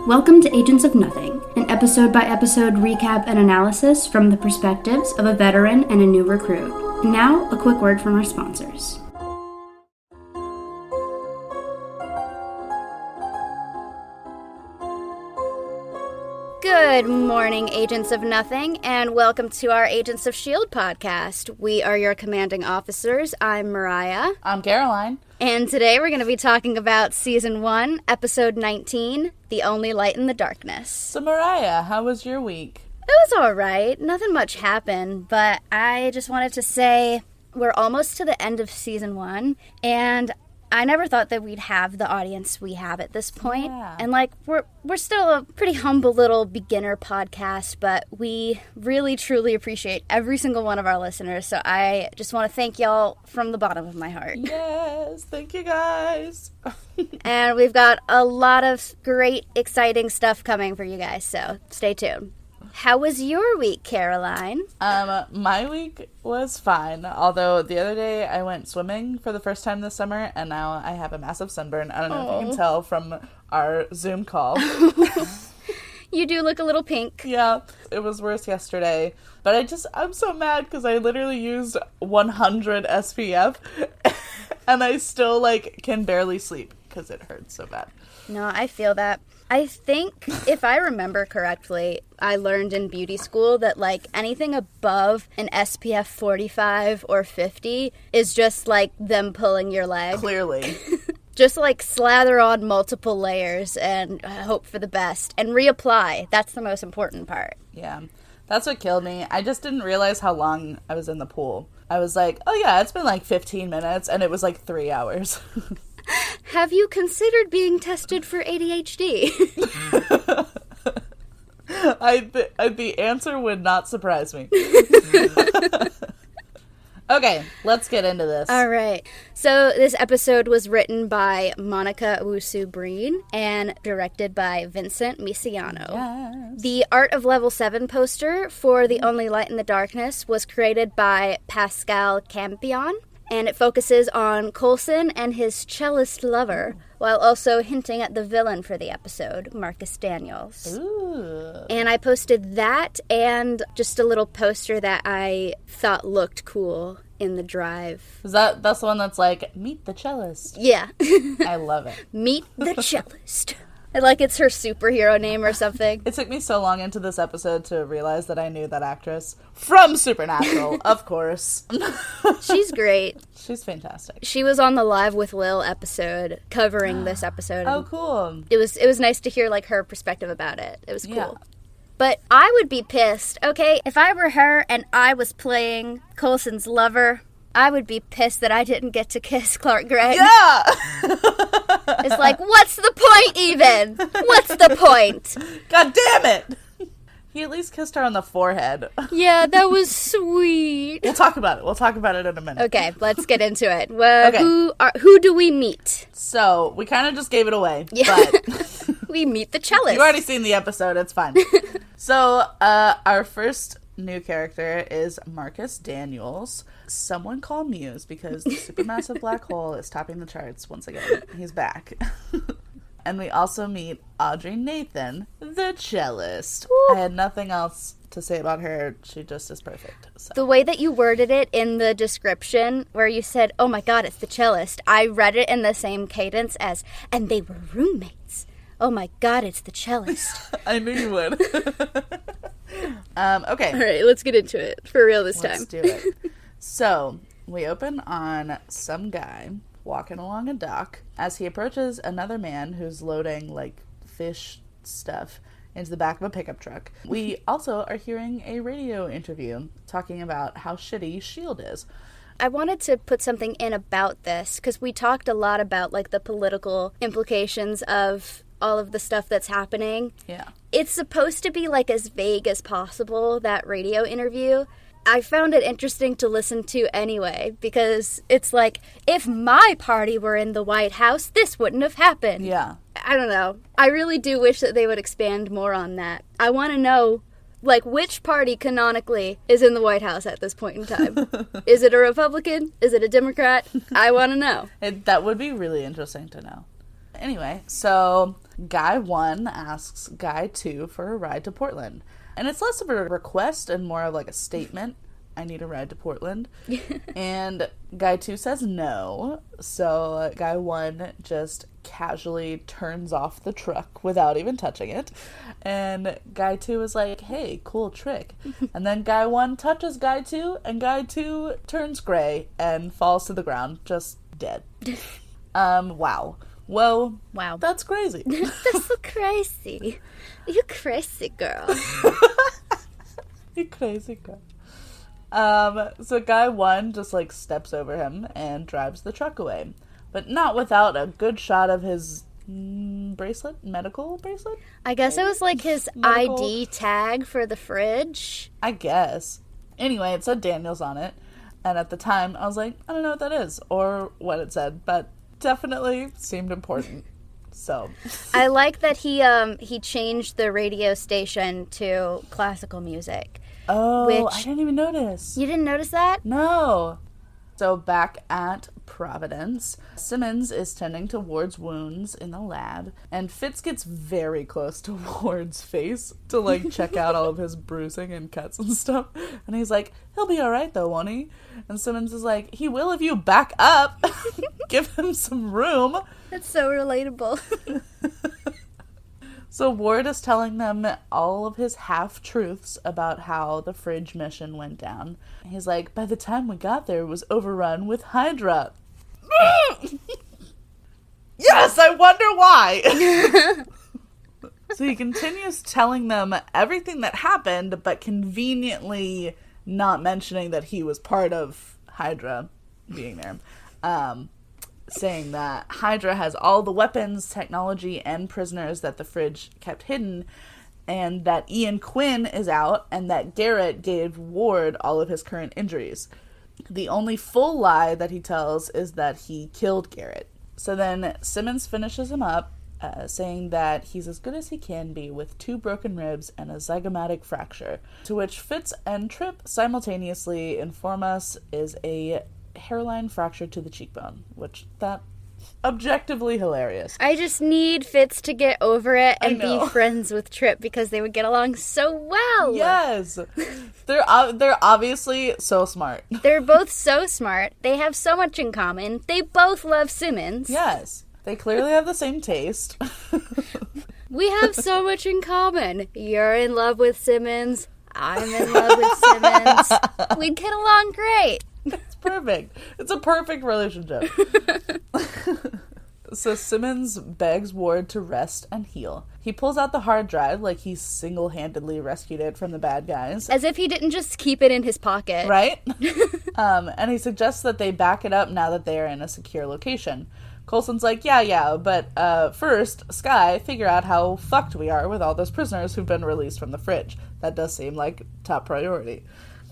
Welcome to Agents of Nothing, an episode-by-episode recap and analysis from the perspectives of a veteran and a new recruit. And now, a quick word from our sponsors. Good morning, Agents of Nothing, and welcome to our Agents of S.H.I.E.L.D. podcast. We are your commanding officers. I'm Mariah. I'm Caroline. And today we're going to be talking about Season 1, Episode 19, The Only Light in the Darkness. So Mariah, how was your week? It was alright. Nothing much happened, but I just wanted to say we're almost to the end of Season 1, and I never thought that we'd have the audience we have at this point. Yeah. And, we're still a pretty humble little beginner podcast, but we really, truly appreciate every single one of our listeners. So I just want to thank y'all from the bottom of my heart. Yes, thank you guys. And we've got a lot of great, exciting stuff coming for you guys, so stay tuned. How was your week, Caroline? My week was fine, although the other day I went swimming for the first time this summer, and now I have a massive sunburn. I don't know if you can tell from our Zoom call. You do look a little pink. Yeah, it was worse yesterday, but I'm so mad because I literally used 100 SPF, and I still, can barely sleep because it hurts so bad. No, I feel that. I think, if I remember correctly, I learned in beauty school that, anything above an SPF 45 or 50 is just, them pulling your leg. Clearly. Just, slather on multiple layers and hope for the best. And reapply. That's the most important part. Yeah. That's what killed me. I just didn't realize how long I was in the pool. I was like, oh yeah, it's been 15 minutes, and it was 3 hours. Have you considered being tested for ADHD? The answer would not surprise me. Okay, let's get into this. All right. So this episode was written by Monica Owusu-Breen and directed by Vincent Misiano. Yes. The Art of Level 7 poster for The Only Light in the Darkness was created by Pascal Campion. And it focuses on Coulson and his cellist lover, while also hinting at the villain for the episode, Marcus Daniels. Ooh. And I posted that and just a little poster that I thought looked cool in the drive. That's the one that's meet the cellist? Yeah. I love it. Meet the cellist. It's her superhero name or something. It took me so long into this episode to realize that I knew that actress from Supernatural, of course. She's great. She's fantastic. She was on the Live with Lil episode covering this episode. Oh, cool. It was nice to hear her perspective about it. It was cool. Yeah. But I would be pissed, okay? If I were her and I was playing Coulson's lover, I would be pissed that I didn't get to kiss Clark Gregg. Yeah! It's what's the point even? What's the point? God damn it! He at least kissed her on the forehead. Yeah, that was sweet. We'll talk about it in a minute. Okay, let's get into it. Okay. Who do we meet? So, we kind of just gave it away. Yeah. But we meet the cellist. You've already seen the episode, it's fine. So, our first new character is Marcus Daniels. Someone call Muse, because the supermassive black hole is topping the charts once again. He's back. And we also meet Audrey Nathan, the cellist. Woo. I had nothing else to say about her. She just is perfect. So. The way that you worded it in the description, where you said, oh my god, it's the cellist, I read it in the same cadence as, and they were roommates. Oh my god, it's the cellist. I knew you would. Okay. All right, let's get into it. For real this time. Let's do it. So, we open on some guy walking along a dock as he approaches another man who's loading, fish stuff into the back of a pickup truck. We also are hearing a radio interview talking about how shitty S.H.I.E.L.D. is. I wanted to put something in about this, because we talked a lot about, the political implications of all of the stuff that's happening. Yeah. It's supposed to be, as vague as possible, that radio interview. I found it interesting to listen to anyway, because it's if my party were in the White House, this wouldn't have happened. Yeah. I don't know. I really do wish that they would expand more on that. I want to know, which party canonically is in the White House at this point in time? Is it a Republican? Is it a Democrat? I want to know. That would be really interesting to know. Anyway, so Guy 1 asks Guy 2 for a ride to Portland. And it's less of a request and more of like a statement. I need a ride to Portland. And Guy 2 says no. So Guy 1 just casually turns off the truck without even touching it. And Guy 2 is like, hey, cool trick. And then Guy 1 touches Guy 2, and Guy 2 turns gray and falls to the ground, just dead. Wow. Whoa. Wow. That's crazy. That's so crazy. You crazy girl. You crazy girl. So Guy 1 just, like, steps over him and drives the truck away. But not without a good shot of his medical bracelet? I guess it was, like, his medical ID tag for the fridge. I guess. Anyway, it said Daniels on it. And at the time, I was like, I don't know what that is or what it said, but definitely seemed important. So I like that he changed the radio station to classical music. Oh, I didn't even notice. You didn't notice that? No. So back at Providence, Simmons is tending to Ward's wounds in the lab, and Fitz gets very close to Ward's face to, like, check out all of his bruising and cuts and stuff. And he's like, he'll be all right, though, won't he? And Simmons is like, he will if you back up. Give him some room. That's so relatable. So Ward is telling them all of his half-truths about how the fridge mission went down. He's like, by the time we got there, it was overrun with Hydra. Yes, I wonder why. So he continues telling them everything that happened, but conveniently not mentioning that he was part of Hydra being there. Saying that Hydra has all the weapons, technology, and prisoners that the fridge kept hidden, and that Ian Quinn is out, and that Garrett gave Ward all of his current injuries. The only full lie that he tells is that he killed Garrett. So then Simmons finishes him up, saying that he's as good as he can be with 2 broken ribs and a zygomatic fracture, to which Fitz and Tripp simultaneously inform us is a hairline fracture to the cheekbone, which that objectively hilarious. I just need Fitz to get over it and be friends with Tripp because they would get along so well. Yes. They're obviously so smart. They're both so smart. They have so much in common. They both love Simmons. Yes. They clearly have the same taste. We have so much in common. You're in love with Simmons. I'm in love with Simmons. We'd get along great. It's perfect. It's a perfect relationship. So Simmons begs Ward to rest and heal. He pulls out the hard drive like he single-handedly rescued it from the bad guys. As if he didn't just keep it in his pocket. Right? And he suggests that they back it up now that they are in a secure location. Coulson's like, yeah, but first, Skye, figure out how fucked we are with all those prisoners who've been released from the fridge. That does seem like top priority.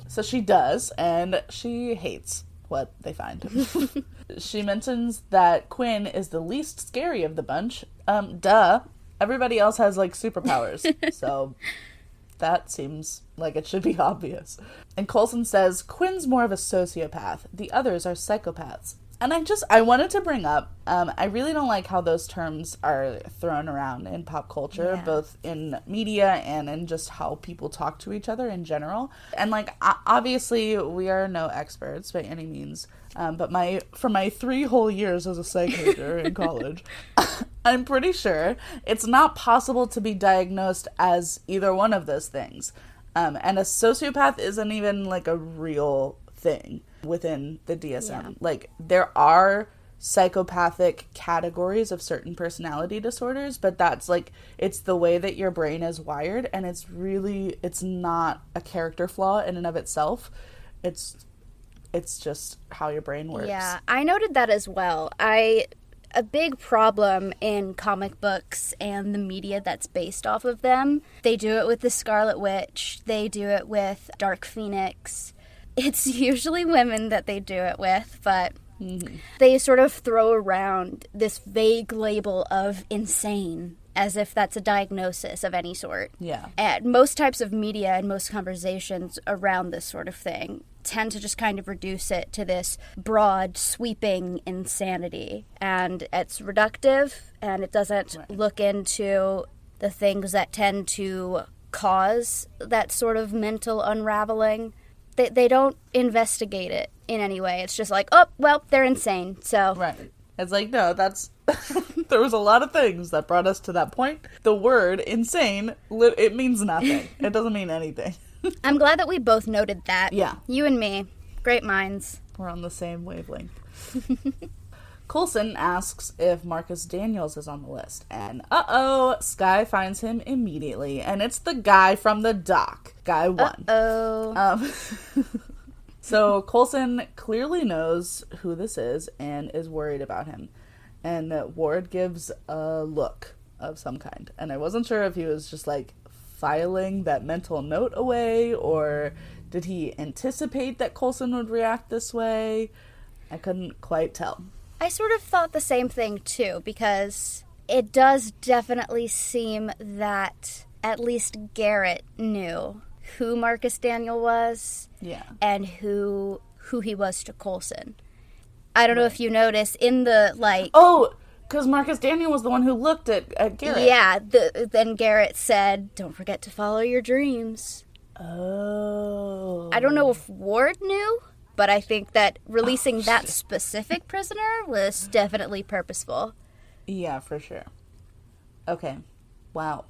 So she does, and she hates what they find. She mentions that Quinn is the least scary of the bunch. Duh. Everybody else has, like, superpowers. So that seems like it should be obvious. And Coulson says, Quinn's more of a sociopath. The others are psychopaths. And I wanted to bring up, I really don't like how those terms are thrown around in pop culture, both in media and in just how people talk to each other in general. And, like, obviously, we are no experts by any means, but for my 3 whole years as a psych major in college, I'm pretty sure it's not possible to be diagnosed as either one of those things. And a sociopath isn't even, like, a real thing within the DSM. Yeah. Like, there are psychopathic categories of certain personality disorders, but that's, like, it's the way that your brain is wired, and it's not a character flaw in and of itself. It's just how your brain works. Yeah, I noted that as well. A big problem in comic books and the media that's based off of them, they do it with the Scarlet Witch, they do it with Dark Phoenix. It's usually women that they do it with, but they sort of throw around this vague label of insane as if that's a diagnosis of any sort. Yeah. And most types of media and most conversations around this sort of thing tend to just kind of reduce it to this broad, sweeping insanity. And it's reductive, and it doesn't look into the things that tend to cause that sort of mental unraveling. They don't investigate it in any way. It's just like, oh, well, they're insane, so... Right. It's like, no, that's... there was a lot of things that brought us to that point. The word insane, it means nothing. It doesn't mean anything. I'm glad that we both noted that. Yeah. You and me. Great minds. We're on the same wavelength. Coulson asks if Marcus Daniels is on the list. And, Skye finds him immediately. And it's the guy from the dock. Guy 1. So Coulson clearly knows who this is and is worried about him. And Ward gives a look of some kind. And I wasn't sure if he was just, like, filing that mental note away, or did he anticipate that Coulson would react this way? I couldn't quite tell. I sort of thought the same thing, too, because it does definitely seem that at least Garrett knew who Marcus Daniel was, and who he was to Coulson. I don't know if you noticed in the, like... Oh, because Marcus Daniel was the one who looked at Garrett. Yeah, then Garrett said, don't forget to follow your dreams. Oh. I don't know if Ward knew, but I think that releasing that specific prisoner was definitely purposeful. Yeah, for sure. Okay. Wow.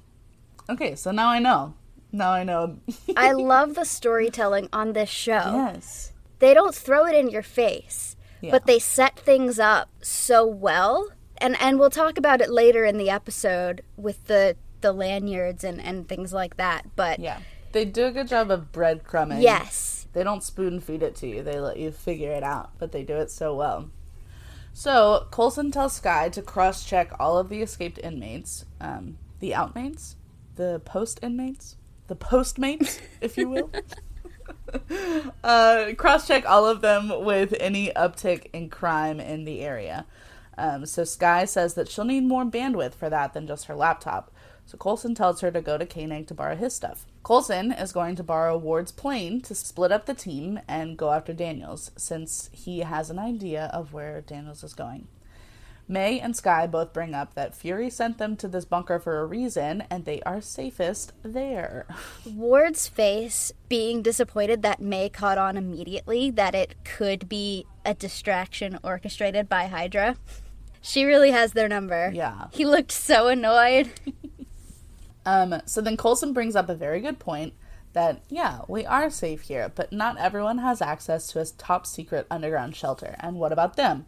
Okay, so now I know. I love the storytelling on this show. Yes. They don't throw it in your face, but they set things up so well. And we'll talk about it later in the episode with the lanyards and things like that. But yeah, they do a good job of breadcrumbing. Yes. They don't spoon feed it to you. They let you figure it out, but they do it so well. So Coulson tells Skye to cross-check all of the escaped inmates, the outmates, the post-inmates, the postmates, if you will. Cross-check all of them with any uptick in crime in the area. So Skye says that she'll need more bandwidth for that than just her laptop. So Coulson tells her to go to Koenig to borrow his stuff. Coulson is going to borrow Ward's plane to split up the team and go after Daniels, since he has an idea of where Daniels is going. May and Skye both bring up that Fury sent them to this bunker for a reason, and they are safest there. Ward's face being disappointed that May caught on immediately that it could be a distraction orchestrated by Hydra. She really has their number. Yeah. He looked so annoyed. So then Coulson brings up a very good point that, yeah, we are safe here, but not everyone has access to a top secret underground shelter. And what about them?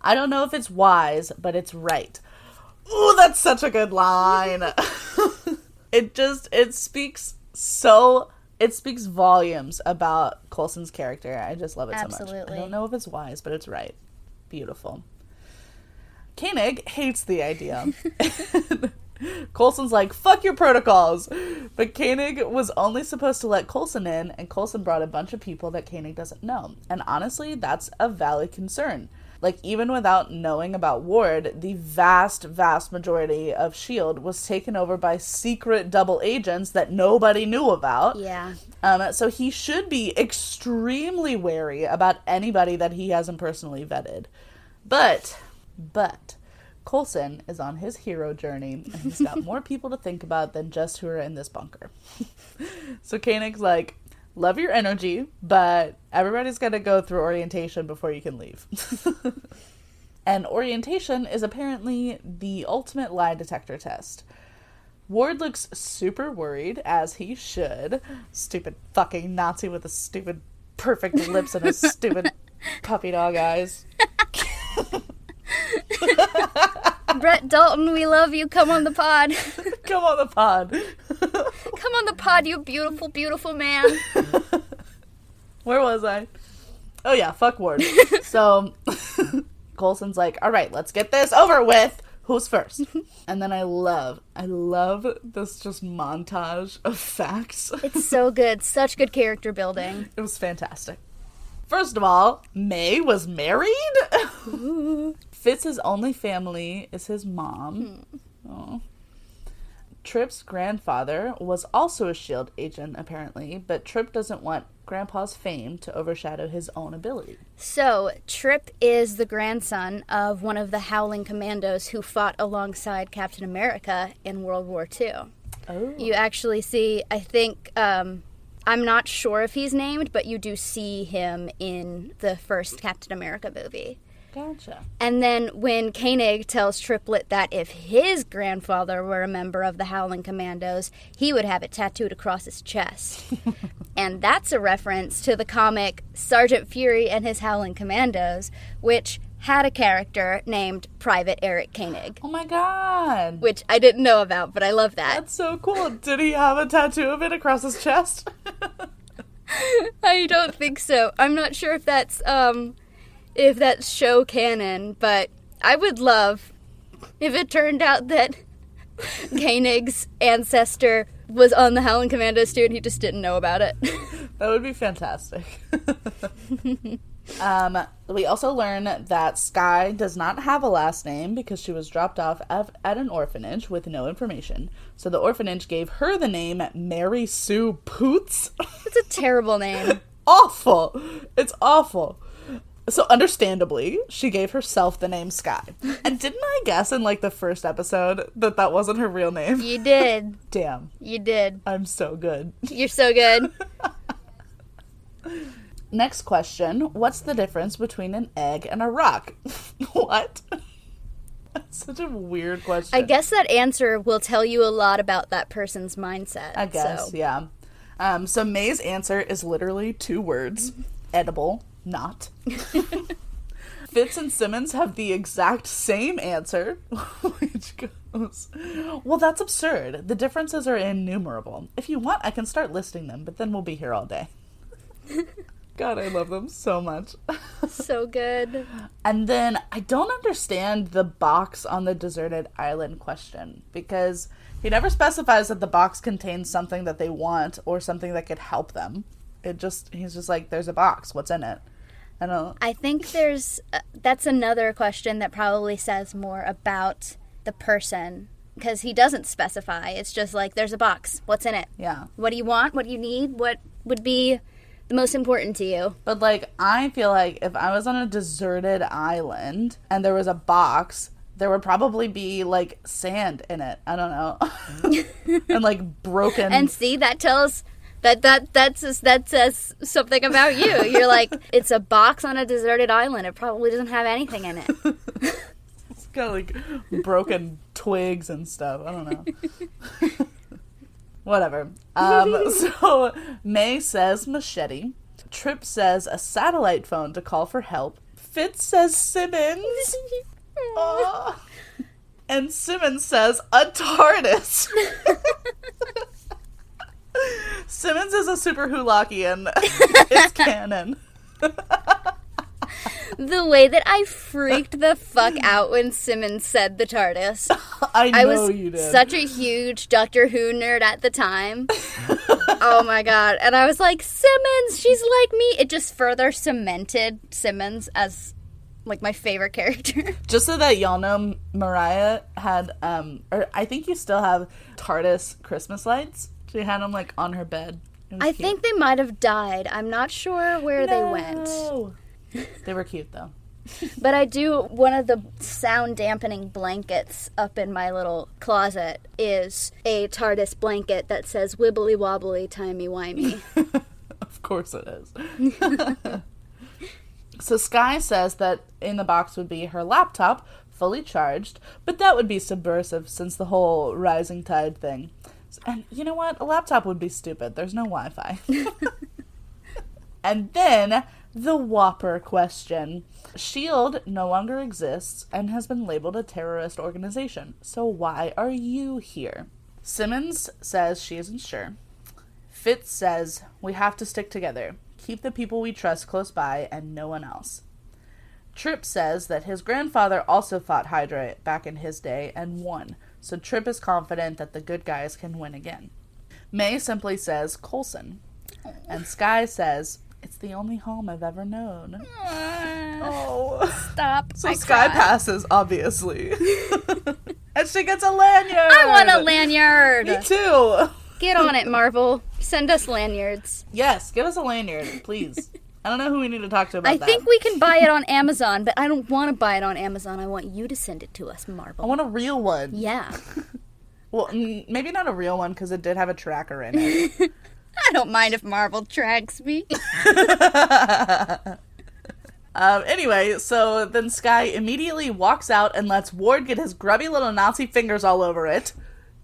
I don't know if it's wise, but it's right. Ooh, that's such a good line. It speaks volumes about Coulson's character. I just love it so much. Absolutely. I don't know if it's wise, but it's right. Beautiful. Koenig hates the idea. Coulson's like, fuck your protocols. But Koenig was only supposed to let Coulson in, and Coulson brought a bunch of people that Koenig doesn't know. And honestly, that's a valid concern. Like, even without knowing about Ward, the vast, vast majority of S.H.I.E.L.D. was taken over by secret double agents that nobody knew about. Yeah. So he should be extremely wary about anybody that he hasn't personally vetted. But Coulson is on his hero journey, and he's got more people to think about than just who are in this bunker. So Koenig's like, love your energy, but everybody's got to go through orientation before you can leave. And orientation is apparently the ultimate lie detector test. Ward looks super worried, as he should. Stupid fucking Nazi with his stupid perfect lips and his stupid puppy dog eyes. Brett Dalton, we love you. Come on the pod. Come on the pod. Come on the pod, you beautiful, beautiful man. Where was I? Oh yeah, fuck Ward. So Coulson's like, all right, let's get this over with. Who's first? And then I love this just montage of facts. It's so good. Such good character building. It was fantastic. First of all, May was married? Fitz's only family is his mom. Oh. Trip's grandfather was also a S.H.I.E.L.D. agent, apparently, but Trip doesn't want Grandpa's fame to overshadow his own ability. So, Trip is the grandson of one of the Howling Commandos who fought alongside Captain America in World War II. Oh. You actually see, I think, I'm not sure if he's named, but you do see him in the first Captain America movie. Gotcha. And then when Koenig tells Triplet that if his grandfather were a member of the Howling Commandos, he would have it tattooed across his chest. And that's a reference to the comic Sergeant Fury and his Howling Commandos, which had a character named Private Eric Koenig. Oh my god. Which I didn't know about, but I love that. That's so cool. Did he have a tattoo of it across his chest? I don't think so. I'm not sure if that's show canon, but I would love if it turned out that Koenig's ancestor was on the Howling Commandos too and he just didn't know about it. That would be fantastic. We also learn that Skye does not have a last name because she was dropped off at an orphanage with no information. So the orphanage gave her the name Mary Sue Poots. It's a terrible name. Awful. It's awful. So understandably, she gave herself the name Skye. And didn't I guess in like the first episode that wasn't her real name? You did. Damn. You did. I'm so good. You're so good. Next question. What's the difference between an egg and a rock? What? That's such a weird question. I guess that answer will tell you a lot about that person's mindset. I guess, yeah. So May's answer is literally 2 words. Edible, not. Fitz and Simmons have the exact same answer, which goes, well, that's absurd. The differences are innumerable. If you want, I can start listing them, but then we'll be here all day. God, I love them so much. So good. And then I don't understand the box on the deserted island question, because he never specifies that the box contains something that they want or something that could help them. He's just like, there's a box. What's in it? I think that's another question that probably says more about the person, because he doesn't specify. It's just like, there's a box. What's in it? Yeah. What do you want? What do you need? What would be the most important to you? But, like, I feel like if I was on a deserted island and there was a box, there would probably be, like, sand in it. I don't know. And, like, broken. And see, that tells... That says something about you. You're like, it's a box on a deserted island. It probably doesn't have anything in it. It's got, like, broken twigs and stuff. I don't know. Whatever. So May says machete. Trip says a satellite phone to call for help. Fitz says Simmons. And Simmons says a TARDIS. Simmons is a super Hulakian. It's canon. The way that I freaked the fuck out when Simmons said the TARDIS. I was you did. Such a huge Doctor Who nerd at the time. Oh my god. And I was like, Simmons, she's like me. It just further cemented Simmons as, like, my favorite character. Just so that y'all know, Mariah had, or I think you still have TARDIS Christmas lights. She had them, like, on her bed. I think they might have died. I'm not sure where they went. They were cute, though. But I do, one of the sound dampening blankets up in my little closet is a TARDIS blanket that says wibbly wobbly timey wimey. Of course it is. So Skye says that in the box would be her laptop, fully charged, but that would be subversive since the whole rising tide thing. And you know what? A laptop would be stupid. There's no Wi-Fi. And then the Whopper question. S.H.I.E.L.D. no longer exists and has been labeled a terrorist organization. So why are you here? Simmons says she isn't sure. Fitz says, we have to stick together. Keep the people we trust close by and no one else. Trip says that his grandfather also fought Hydra back in his day and won. So Trip is confident that the good guys can win again. May simply says Coulson. And Skye says, it's the only home I've ever known. Oh. Stop. So Skye passes, obviously. And she gets a lanyard! I want a lanyard! Me too! Get on it, Marvel. Send us lanyards. Yes, give us a lanyard, please. I don't know who we need to talk to about that. I think we can buy it on Amazon, but I don't want to buy it on Amazon. I want you to send it to us, Marvel. I want a real one. Yeah. Well, maybe not a real one, because it did have a tracker in it. I don't mind if Marvel tracks me. Anyway, so then Skye immediately walks out and lets Ward get his grubby little Nazi fingers all over it.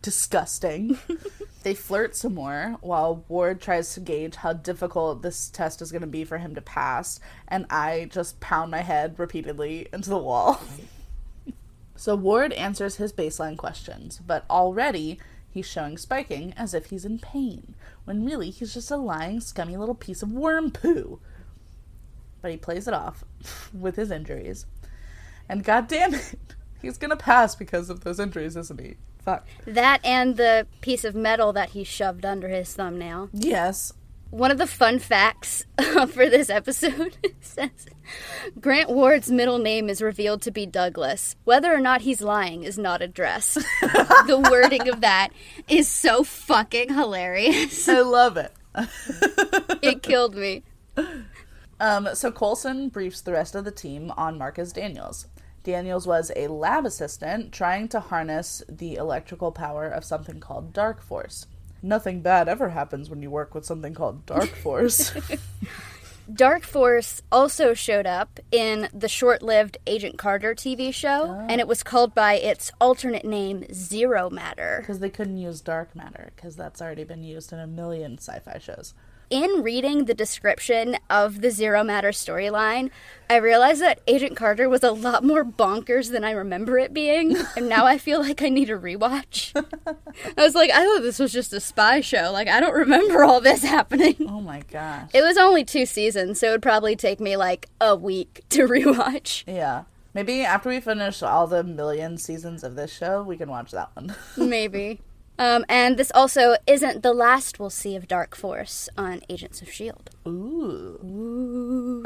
Disgusting. They flirt some more while Ward tries to gauge how difficult this test is going to be for him to pass, and I just pound my head repeatedly into the wall. So Ward answers his baseline questions, but already he's showing spiking as if he's in pain, when really he's just a lying, scummy little piece of worm poo. But he plays it off with his injuries. And goddamn it, he's gonna pass because of those injuries, isn't he? Fuck. That and the piece of metal that he shoved under his thumbnail. Yes. One of the fun facts for this episode says, Grant Ward's middle name is revealed to be Douglas. Whether or not he's lying is not addressed. The wording of that is so fucking hilarious. I love it. It killed me. So Coulson briefs the rest of the team on Marcus Daniels. Daniels was a lab assistant trying to harness the electrical power of something called Dark Force. Nothing bad ever happens when you work with something called Dark Force. Dark Force also showed up in the short-lived Agent Carter TV show, and it was called by its alternate name, Zero Matter. Because they couldn't use dark matter, because that's already been used in a million sci-fi shows. In reading the description of the Zero Matter storyline, I realized that Agent Carter was a lot more bonkers than I remember it being, and now I feel like I need a rewatch. I was like, I thought this was just a spy show. Like, I don't remember all this happening. Oh my gosh. It was only 2 seasons, so it would probably take me like a week to rewatch. Yeah. Maybe after we finish all the million seasons of this show, we can watch that one. Maybe. And this also isn't the last we'll see of Dark Force on Agents of S.H.I.E.L.D. Ooh.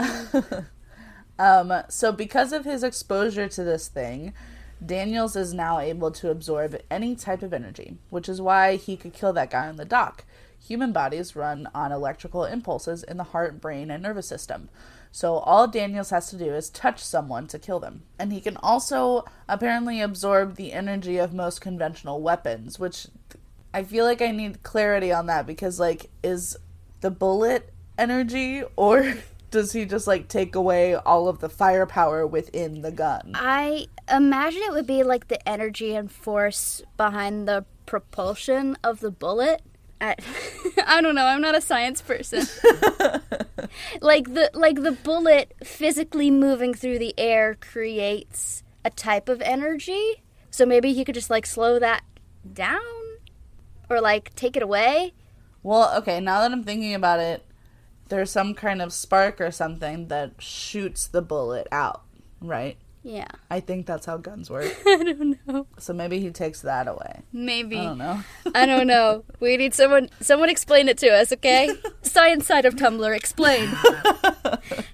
So because of his exposure to this thing, Daniels is now able to absorb any type of energy, which is why he could kill that guy on the dock. Human bodies run on electrical impulses in the heart, brain, and nervous system. So all Daniels has to do is touch someone to kill them. And he can also apparently absorb the energy of most conventional weapons, which I feel like I need clarity on that because, like, is the bullet energy or does he just, like, take away all of the firepower within the gun? I imagine it would be, like, the energy and force behind the propulsion of the bullet. I don't know. I'm not a science person. like the bullet physically moving through the air creates a type of energy. So maybe he could just like slow that down or like take it away. Well, okay. Now that I'm thinking about it, there's some kind of spark or something that shoots the bullet out, right? Yeah. I think that's how guns work. I don't know. So maybe he takes that away. Maybe. I don't know. I don't know. We need someone explain it to us, okay? Science side of Tumblr, explain.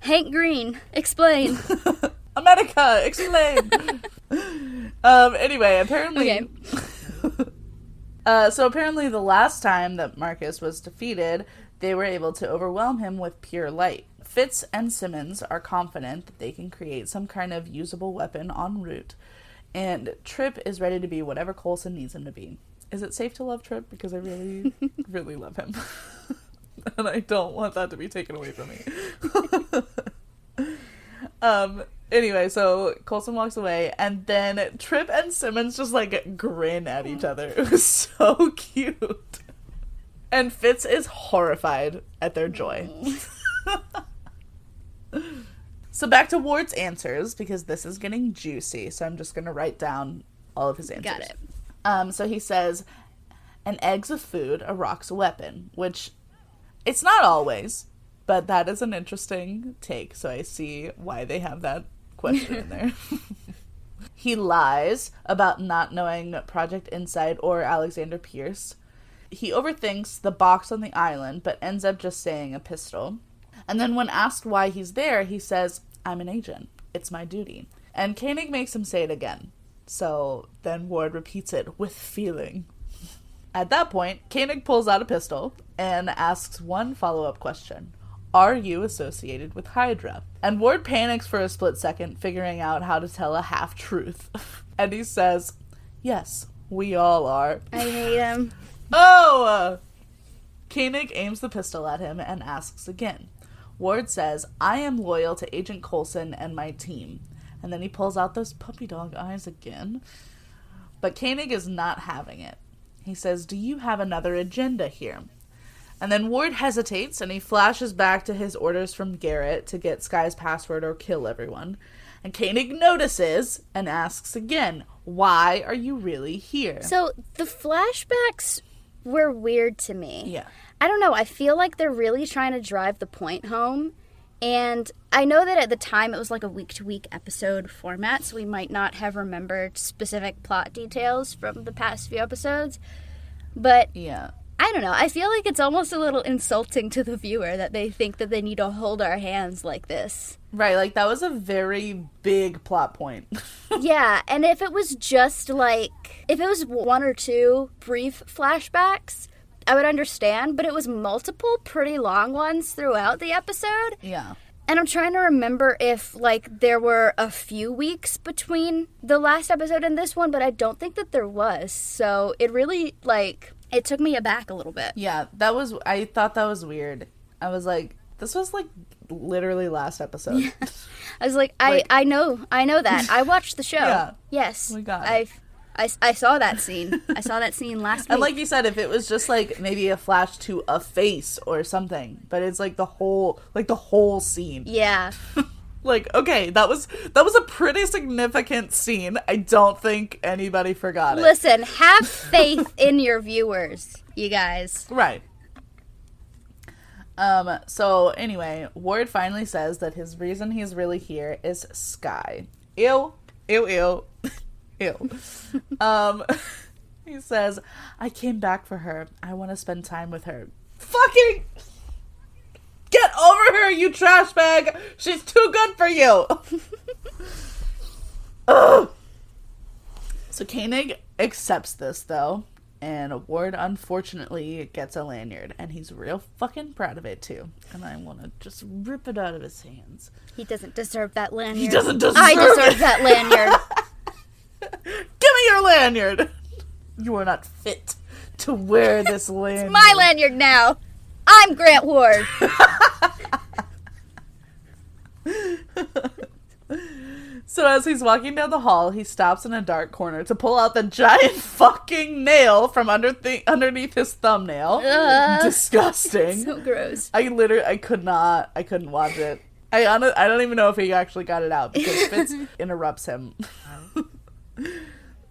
Hank Green, explain. America, explain. Anyway, apparently... Okay. So apparently the last time that Marcus was defeated, they were able to overwhelm him with pure light. Fitz and Simmons are confident that they can create some kind of usable weapon en route, and Tripp is ready to be whatever Coulson needs him to be. Is it safe to love Tripp? Because I really, really love him. And I don't want that to be taken away from me. Anyway, so Coulson walks away, and then Tripp and Simmons just, like, grin at each other. It was so cute. And Fitz is horrified at their joy. So back to Ward's answers, because this is getting juicy, so I'm just going to write down all of his answers. Got it. So he says, an egg's a food, a rock's a weapon, which it's not always, but that is an interesting take, so I see why they have that question in there. He lies about not knowing Project Insight or Alexander Pierce. He overthinks the box on the island, but ends up just saying a pistol. And then when asked why he's there, he says, I'm an agent. It's my duty. And Koenig makes him say it again. So then Ward repeats it with feeling. At that point, Koenig pulls out a pistol and asks one follow-up question. Are you associated with Hydra? And Ward panics for a split second, figuring out how to tell a half-truth. And he says, yes, we all are. I hate him. Oh! Koenig aims the pistol at him and asks again. Ward says, I am loyal to Agent Coulson and my team. And then he pulls out those puppy dog eyes again. But Koenig is not having it. He says, do you have another agenda here? And then Ward hesitates, and he flashes back to his orders from Garrett to get Skye's password or kill everyone. And Koenig notices and asks again, why are you really here? So the flashbacks were weird to me. Yeah. I don't know. I feel like they're really trying to drive the point home. And I know that at the time it was like a week-to-week episode format, so we might not have remembered specific plot details from the past few episodes. But yeah, I don't know. I feel like it's almost a little insulting to the viewer that they think that they need to hold our hands like this. Right, like that was a very big plot point. Yeah, and if it was just like, if it was one or two brief flashbacks, I would understand, but it was multiple pretty long ones throughout the episode. Yeah. And I'm trying to remember if, like, there were a few weeks between the last episode and this one, but I don't think that there was. So it really, like, it took me aback a little bit. Yeah, I thought that was weird. I was like, this was, like, literally last episode. Yeah. I was like, I know that. I watched the show. Yeah. Yes. Oh my God. I saw that scene. I saw that scene last week. And like you said, if it was just like maybe a flash to a face or something, but it's like the whole scene. Yeah. Like, okay, that was a pretty significant scene. I don't think anybody forgot it. Listen, have faith in your viewers, you guys. Right. So anyway, Ward finally says that his reason he's really here is Skye. Ew. Ew, ew. Ew. He says, I came back for her. I want to spend time with her. Fucking get over her, you trash bag. She's too good for you. Ugh. So Koenig accepts this, though, and Ward unfortunately gets a lanyard, and he's real fucking proud of it, too. And I want to just rip it out of his hands. He doesn't deserve that lanyard. He doesn't deserve I deserve that lanyard. Give me your lanyard. You are not fit to wear this lanyard. It's my lanyard now. I'm Grant Ward. So as he's walking down the hall, he stops in a dark corner to pull out the giant fucking nail from underneath his thumbnail. Disgusting. So gross. I couldn't watch it. I don't even know if he actually got it out because Fitz interrupts him.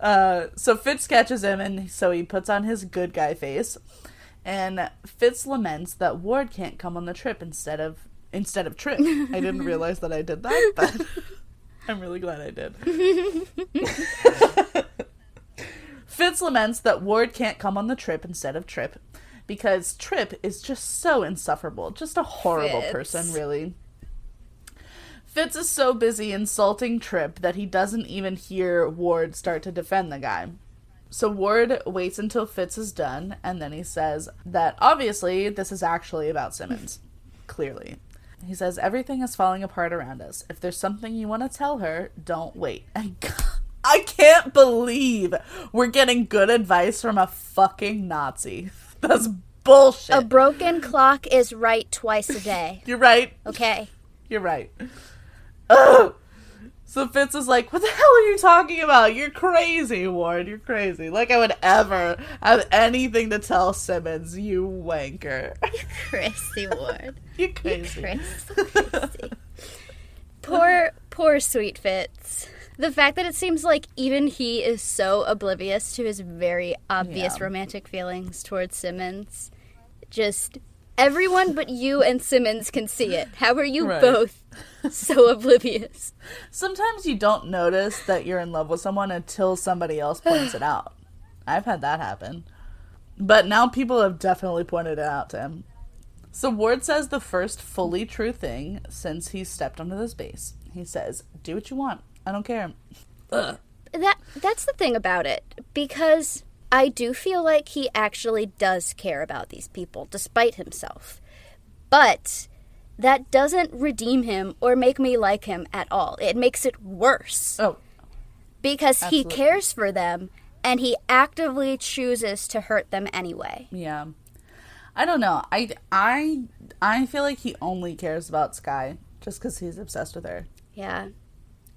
So Fitz catches him, and so he puts on his good guy face, and Fitz laments that Ward can't come on the trip instead of Trip. I didn't realize that I did that, but I'm really glad I did. Fitz laments that Ward can't come on the trip instead of Trip because Trip is just so insufferable, just a horrible person, really. Fitz is so busy insulting Trip that he doesn't even hear Ward start to defend the guy. So Ward waits until Fitz is done, and then he says that obviously this is actually about Simmons. Clearly. He says, everything is falling apart around us. If there's something you want to tell her, don't wait. And God, I can't believe we're getting good advice from a fucking Nazi. That's bullshit. A broken clock is right twice a day. You're right. Okay. You're right. Ugh. So Fitz is like, what the hell are you talking about? You're crazy, Ward. You're crazy. Like I would ever have anything to tell Simmons, you wanker. You're crazy, Ward. You're crazy. You're crazy. Poor sweet Fitz. The fact that it seems like even he is so oblivious to his very obvious romantic feelings towards Simmons. Just everyone but you and Simmons can see it. How are you both so oblivious? Sometimes you don't notice that you're in love with someone until somebody else points it out. I've had that happen. But now people have definitely pointed it out to him. So Ward says the first fully true thing since he stepped onto this base. He says, do what you want. I don't care. Ugh. that's the thing about it, because I do feel like he actually does care about these people, despite himself. But that doesn't redeem him or make me like him at all. It makes it worse. Oh, because absolutely. he cares for them, and he actively chooses to hurt them anyway. Yeah. I don't know. I feel like he only cares about Sky just because he's obsessed with her. Yeah.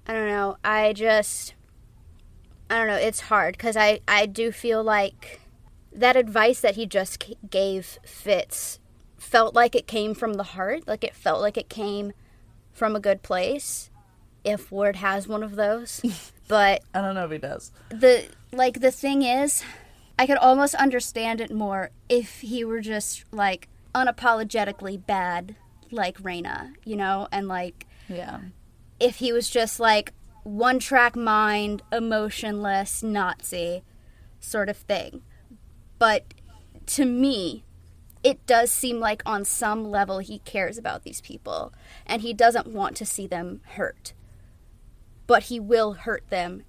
I don't know. I don't know. It's hard because I do feel like that advice that he just gave Fitz felt like it came from the heart. Like it felt like it came from a good place. If Ward has one of those. But I don't know if he does. The thing is, I could almost understand it more if he were just, like, unapologetically bad, like Reyna, you know? And, like, yeah, if he was just, like, one-track mind, emotionless Nazi sort of thing. But to me, it does seem like on some level he cares about these people, and he doesn't want to see them hurt. But he will hurt them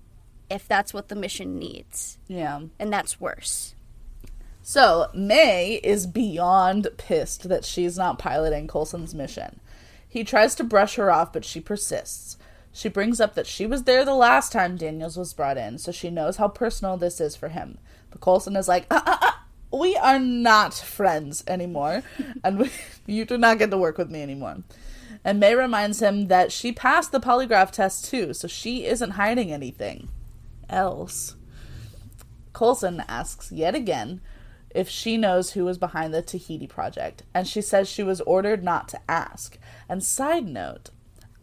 if that's what the mission needs. Yeah. And that's worse. So, May is beyond pissed that she's not piloting Coulson's mission. He tries to brush her off, but she persists. She brings up that she was there the last time Daniels was brought in, so she knows how personal this is for him. But Coulson is like, we are not friends anymore, and you do not get to work with me anymore. And May reminds him that she passed the polygraph test too, so she isn't hiding anything else. Coulson asks yet again if she knows who was behind the Tahiti project, and she says she was ordered not to ask. And side note,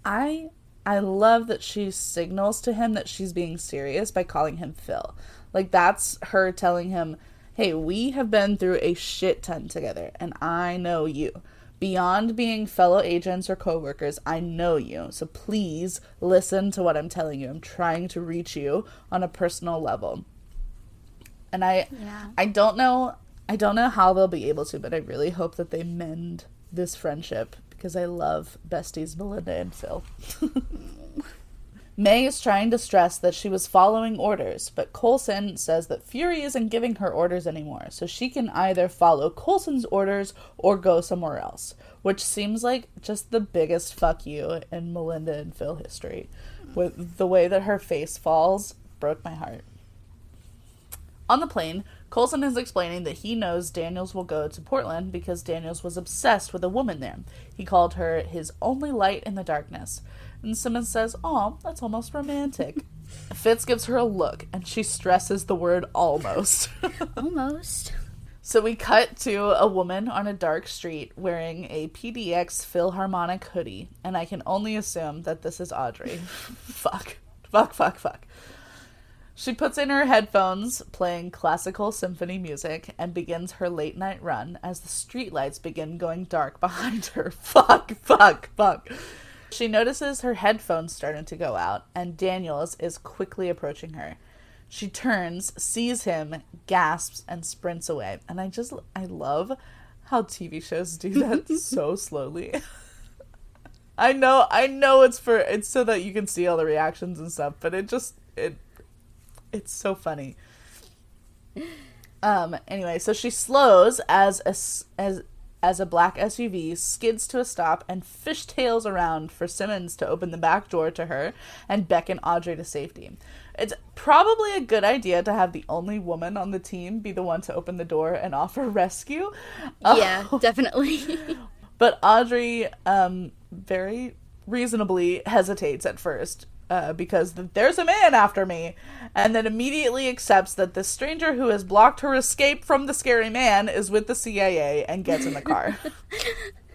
I love that she signals to him that she's being serious by calling him Phil. Like, that's her telling him, hey, we have been through a shit ton together, and I know you. Beyond being fellow agents or co-workers, I know you. So please listen to what I'm telling you. I'm trying to reach you on a personal level. And I don't know how they'll be able to, but I really hope that they mend this friendship because I love besties Melinda and Phil. May is trying to stress that she was following orders, but Coulson says that Fury isn't giving her orders anymore, so she can either follow Coulson's orders or go somewhere else, which seems like just the biggest fuck you in Melinda and Phil history. With the way that her face falls, broke my heart. On the plane, Coulson is explaining that he knows Daniels will go to Portland because Daniels was obsessed with a woman there. He called her his only light in the darkness. And Simmons says, "Aw, that's almost romantic." Fitz gives her a look, and she stresses the word almost. Almost. So we cut to a woman on a dark street wearing a PDX Philharmonic hoodie, and I can only assume that this is Audrey. Fuck. She puts in her headphones, playing classical symphony music, and begins her late-night run as the streetlights begin going dark behind her. Fuck. She notices her headphones starting to go out, and Daniels is quickly approaching her. She turns, sees him, gasps, and sprints away. And I love how TV shows do that so slowly. I know it's so that you can see all the reactions and stuff, but it's so funny. Anyway, so she slows as a black SUV skids to a stop and fishtails around for Simmons to open the back door to her and beckon Audrey to safety. It's probably a good idea to have the only woman on the team be the one to open the door and offer rescue. Yeah, definitely. But Audrey very reasonably hesitates at first. Because there's a man after me, and then immediately accepts that the stranger who has blocked her escape from the scary man is with the CIA and gets in the car.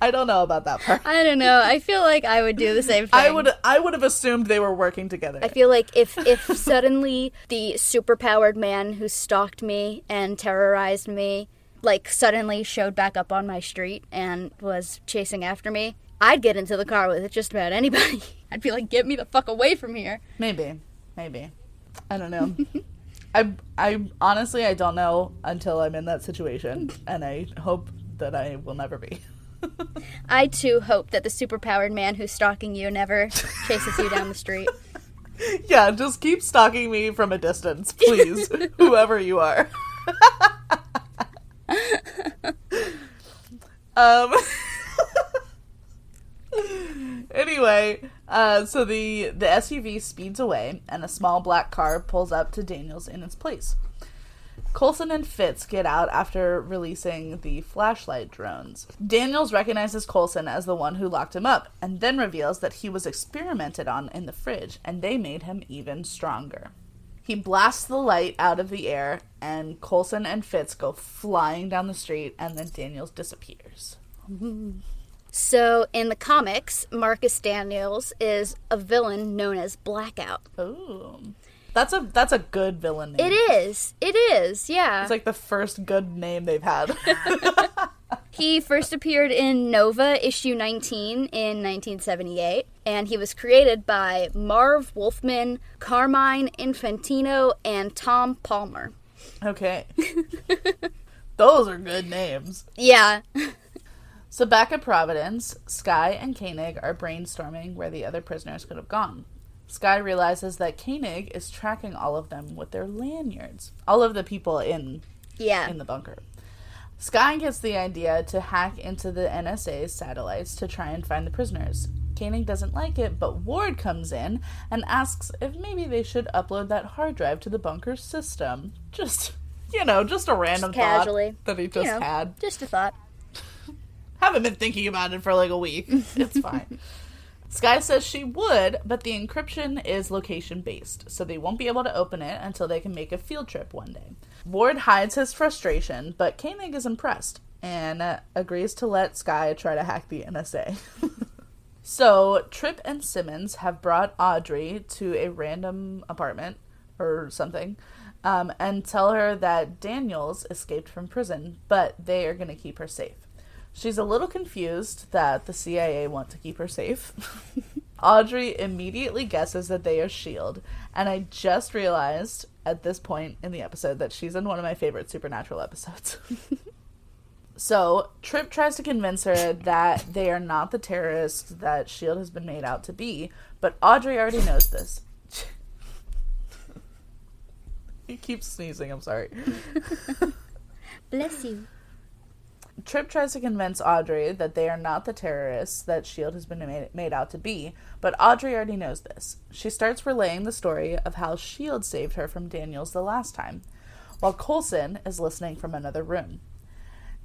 I don't know about that part. I don't know. I feel like I would do the same thing. I would have assumed they were working together. I feel like if suddenly the superpowered man who stalked me and terrorized me, like, suddenly showed back up on my street and was chasing after me, I'd get into the car with just about anybody. I'd be like, get me the fuck away from here. Maybe. I don't know. I honestly, I don't know until I'm in that situation, and I hope that I will never be. I, too, hope that the superpowered man who's stalking you never chases you down the street. Yeah, just keep stalking me from a distance, please, whoever you are. Anyway, so the SUV speeds away, and a small black car pulls up to Daniels in its place. Coulson and Fitz get out after releasing the flashlight drones. Daniels recognizes Coulson as the one who locked him up, and then reveals that he was experimented on in the fridge, and they made him even stronger. He blasts the light out of the air, and Coulson and Fitz go flying down the street, and then Daniels disappears. So, in the comics, Marcus Daniels is a villain known as Blackout. Oh. That's a good villain name. It is, yeah. It's like the first good name they've had. He first appeared in Nova issue 19 in 1978, and he was created by Marv Wolfman, Carmine Infantino, and Tom Palmer. Okay. Those are good names. Yeah. So back at Providence, Skye and Koenig are brainstorming where the other prisoners could have gone. Skye realizes that Koenig is tracking all of them with their lanyards. All of the people in the bunker. Skye gets the idea to hack into the NSA's satellites to try and find the prisoners. Koenig doesn't like it, but Ward comes in and asks if maybe they should upload that hard drive to the bunker's system. Just a random casually. Thought that he just had. Just a thought. Haven't been thinking about it for like a week. It's fine. Skye says she would, but the encryption is location-based, so they won't be able to open it until they can make a field trip one day. Ward hides his frustration, but Koenig is impressed and agrees to let Skye try to hack the NSA. So, Tripp and Simmons have brought Audrey to a random apartment or something, and tell her that Daniels escaped from prison, but they are going to keep her safe. She's a little confused that the CIA want to keep her safe. Audrey immediately guesses that they are S.H.I.E.L.D., and I just realized at this point in the episode that she's in one of my favorite Supernatural episodes. So, Tripp tries to convince her that they are not the terrorists that S.H.I.E.L.D. has been made out to be, but Audrey already knows this. He keeps sneezing, I'm sorry. Bless you. Tripp tries to convince Audrey that they are not the terrorists that S.H.I.E.L.D. has been made out to be, but Audrey already knows this. She starts relaying the story of how S.H.I.E.L.D. saved her from Daniels the last time, while Coulson is listening from another room.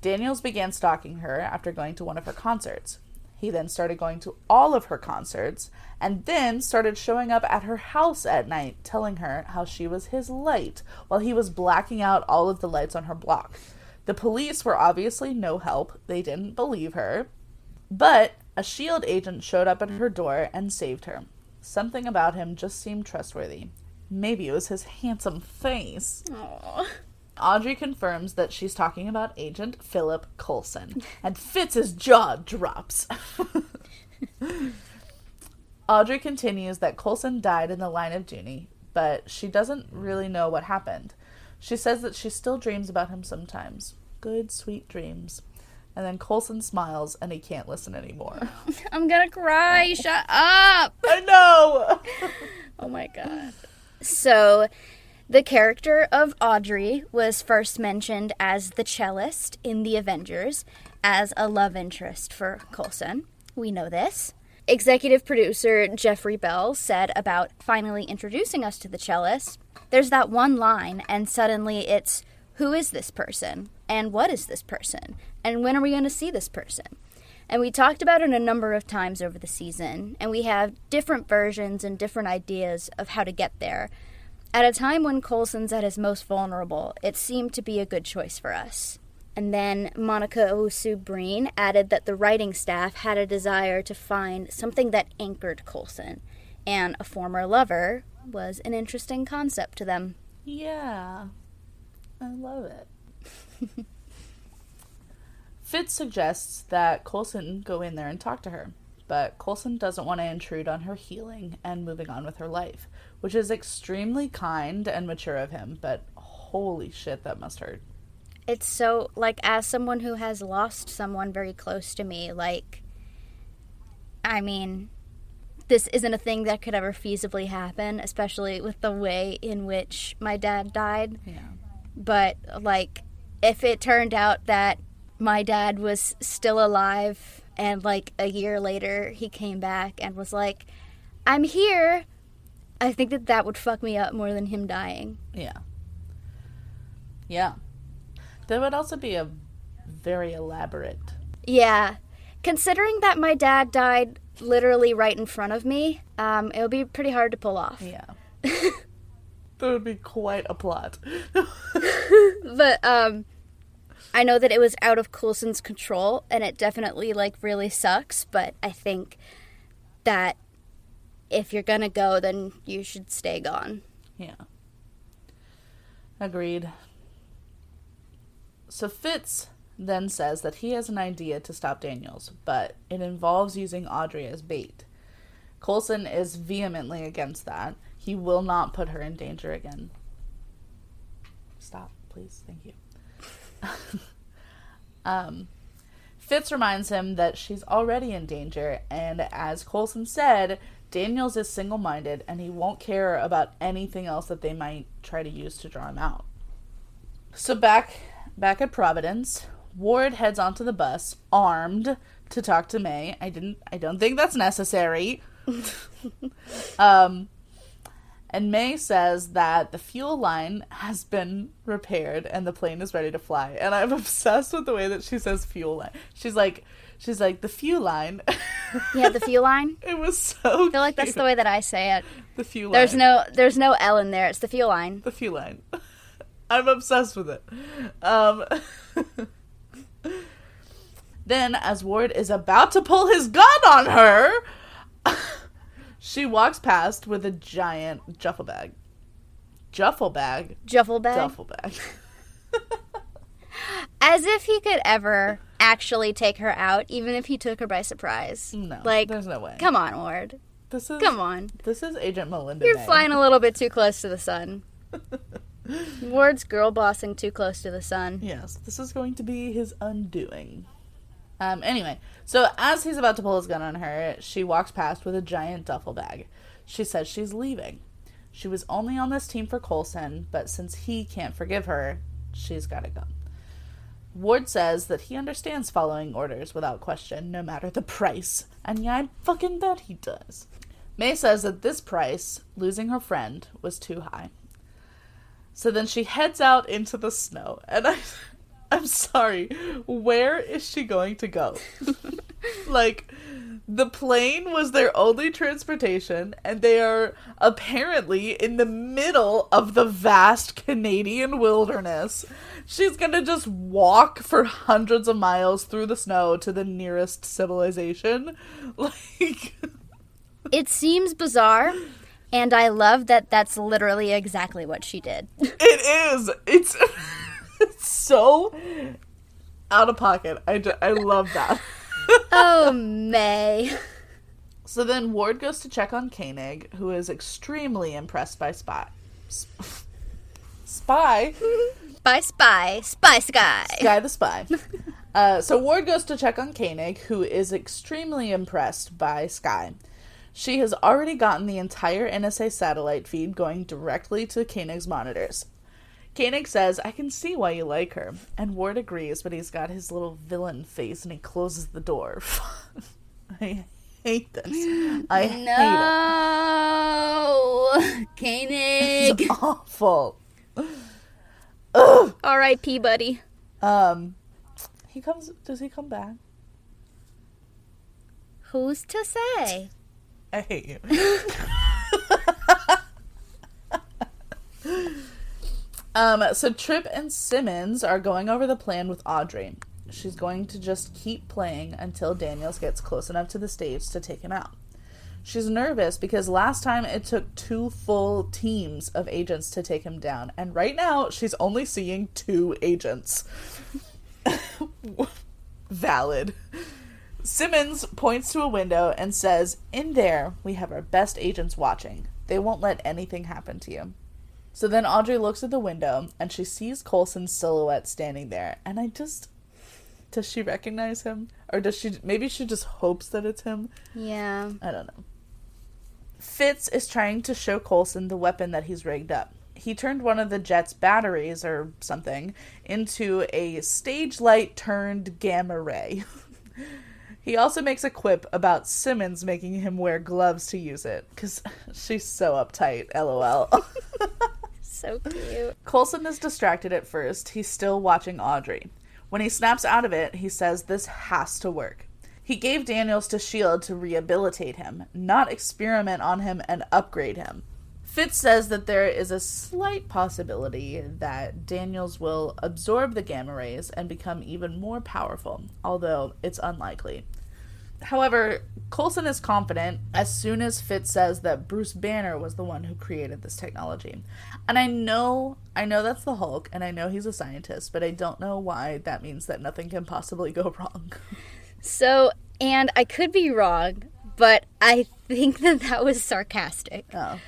Daniels began stalking her after going to one of her concerts. He then started going to all of her concerts, and then started showing up at her house at night, telling her how she was his light, while he was blacking out all of the lights on her block. The police were obviously no help. They didn't believe her. But a S.H.I.E.L.D. agent showed up at her door and saved her. Something about him just seemed trustworthy. Maybe it was his handsome face. Aww. Audrey confirms that she's talking about Agent Philip Coulson, and Fitz's jaw drops. Audrey continues that Coulson died in the line of duty, but she doesn't really know what happened. She says that she still dreams about him sometimes. Good, sweet dreams. And then Coulson smiles, and he can't listen anymore. I'm gonna cry. Shut up. I know. Oh my god. So, the character of Audrey was first mentioned as the cellist in The Avengers, as a love interest for Coulson. We know this. Executive producer Jeffrey Bell said about finally introducing us to the cellist, there's that one line, and suddenly it's, who is this person? And what is this person? And when are we going to see this person? And we talked about it a number of times over the season, and we have different versions and different ideas of how to get there. At a time when Coulson's at his most vulnerable, it seemed to be a good choice for us. And then Monica Owusu-Breen added that the writing staff had a desire to find something that anchored Coulson, and a former lover was an interesting concept to them. Yeah, I love it. Fitz suggests that Coulson go in there and talk to her, but Coulson doesn't want to intrude on her healing and moving on with her life, which is extremely kind and mature of him, but holy shit, that must hurt. It's so, as someone who has lost someone very close to me, this isn't a thing that could ever feasibly happen, especially with the way in which my dad died. Yeah. But, like, if it turned out that my dad was still alive and, like, a year later he came back and was like, I'm here, I think that would fuck me up more than him dying. Yeah. Yeah. That would also be a very elaborate... Yeah. Considering that my dad died literally right in front of me, it would be pretty hard to pull off. Yeah. That would be quite a plot. But, I know that it was out of Coulson's control, and it definitely, like, really sucks, but I think that if you're gonna go, then you should stay gone. Yeah. Agreed. So Fitz then says that he has an idea to stop Daniels, but it involves using Audrey as bait. Coulson is vehemently against that. He will not put her in danger again. Stop, please. Thank you. Fitz reminds him that she's already in danger, and as Coulson said, Daniels is single-minded, and he won't care about anything else that they might try to use to draw him out. So back at Providence, Ward heads onto the bus, armed, to talk to May. I don't think that's necessary. And May says that the fuel line has been repaired and the plane is ready to fly. And I'm obsessed with the way that she says fuel line. She's like, the fuel line. Yeah, the fuel line. It was so I feel like that's the way that I say it. The fuel line. There's no L in there. It's the fuel line. The fuel line. I'm obsessed with it. Then, as Ward is about to pull his gun on her, she walks past with a giant duffel bag. Duffel bag? Duffel bag? Duffel bag. As if he could ever actually take her out, even if he took her by surprise. No, like, there's no way. Come on, Ward. Come on. This is Agent Melinda You're May. flying a little bit too close to the sun. Ward's girl bossing too close to the sun. Yes, this is going to be his undoing. Anyway, so as he's about to pull his gun on her, she walks past with a giant duffel bag. She says she's leaving. She was only on this team for Coulson, but since he can't forgive her, she's gotta go. Ward says that he understands following orders without question, no matter the price. And yeah, I fucking bet he does. May says that this price, losing her friend, was too high. So then she heads out into the snow, and I'm sorry, where is she going to go? Like, the plane was their only transportation, and they are apparently in the middle of the vast Canadian wilderness. She's gonna just walk for hundreds of miles through the snow to the nearest civilization. Like, it seems bizarre, and I love that that's literally exactly what she did. It is. It's so out of pocket. I love that. Oh, May. So then Ward goes to check on Koenig, who is extremely impressed by Spy? Sky. Sky the Spy. So Ward goes to check on Koenig, who is extremely impressed by Sky. She has already gotten the entire NSA satellite feed going directly to Koenig's monitors. Koenig says, I can see why you like her. And Ward agrees, but he's got his little villain face and he closes the door. I hate this. I hate it. Koenig. It's awful. Ugh. R.I.P. buddy. Does he come back? Who's to say? I hate you. So Tripp and Simmons are going over the plan with Audrey. She's going to just keep playing until Daniels gets close enough to the stage to take him out. She's nervous because last time it took 2 full teams of agents to take him down, and right now she's only seeing 2 agents. Valid. Simmons points to a window and says, in there, we have our best agents watching. They won't let anything happen to you. So then Audrey looks at the window, and she sees Coulson's silhouette standing there, and does she recognize him? Or maybe she just hopes that it's him? Yeah. I don't know. Fitz is trying to show Coulson the weapon that he's rigged up. He turned one of the jet's batteries or something into a stage light turned gamma ray. He also makes a quip about Simmons making him wear gloves to use it, because she's so uptight, lol. So cute. Coulson is distracted at first. He's still watching Audrey. When he snaps out of it, he says this has to work. He gave Daniels to S.H.I.E.L.D. to rehabilitate him, not experiment on him and upgrade him. Fitz says that there is a slight possibility that Daniels will absorb the gamma rays and become even more powerful, although it's unlikely. However, Coulson is confident as soon as Fitz says that Bruce Banner was the one who created this technology. And I know that's the Hulk, and I know he's a scientist, but I don't know why that means that nothing can possibly go wrong. So, and I could be wrong, but I think that was sarcastic. Oh.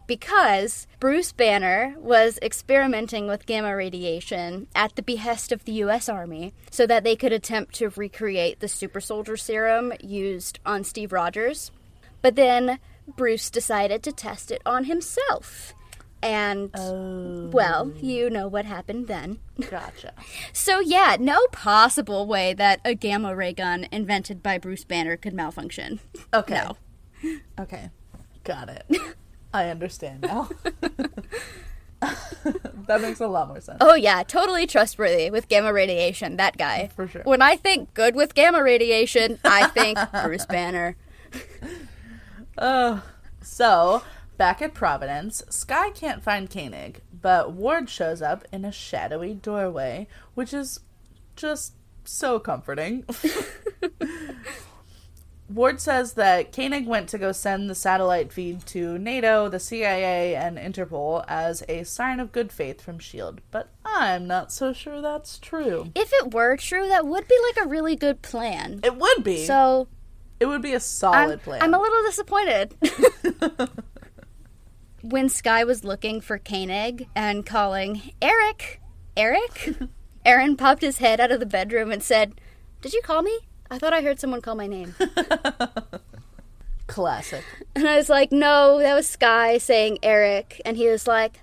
Because Bruce Banner was experimenting with gamma radiation at the behest of the U.S. Army so that they could attempt to recreate the super soldier serum used on Steve Rogers. But then Bruce decided to test it on himself. And, well, you know what happened then. Gotcha. So, yeah, no possible way that a gamma ray gun invented by Bruce Banner could malfunction. Okay. No. Okay. Got it. I understand now. That makes a lot more sense. Oh, yeah, totally trustworthy with gamma radiation, that guy. For sure. When I think good with gamma radiation, I think Bruce Banner. So, back at Providence, Skye can't find Koenig, but Ward shows up in a shadowy doorway, which is just so comforting. Ward says that Koenig went to go send the satellite feed to NATO, the CIA, and Interpol as a sign of good faith from S.H.I.E.L.D., but I'm not so sure that's true. If it were true, that would be like a really good plan. It would be. So, it would be a solid plan. I'm a little disappointed. When Skye was looking for Koenig and calling, Eric, Aaron popped his head out of the bedroom and said, "Did you call me? I thought I heard someone call my name." Classic. And I was like, no, that was Skye saying Eric. And he was like,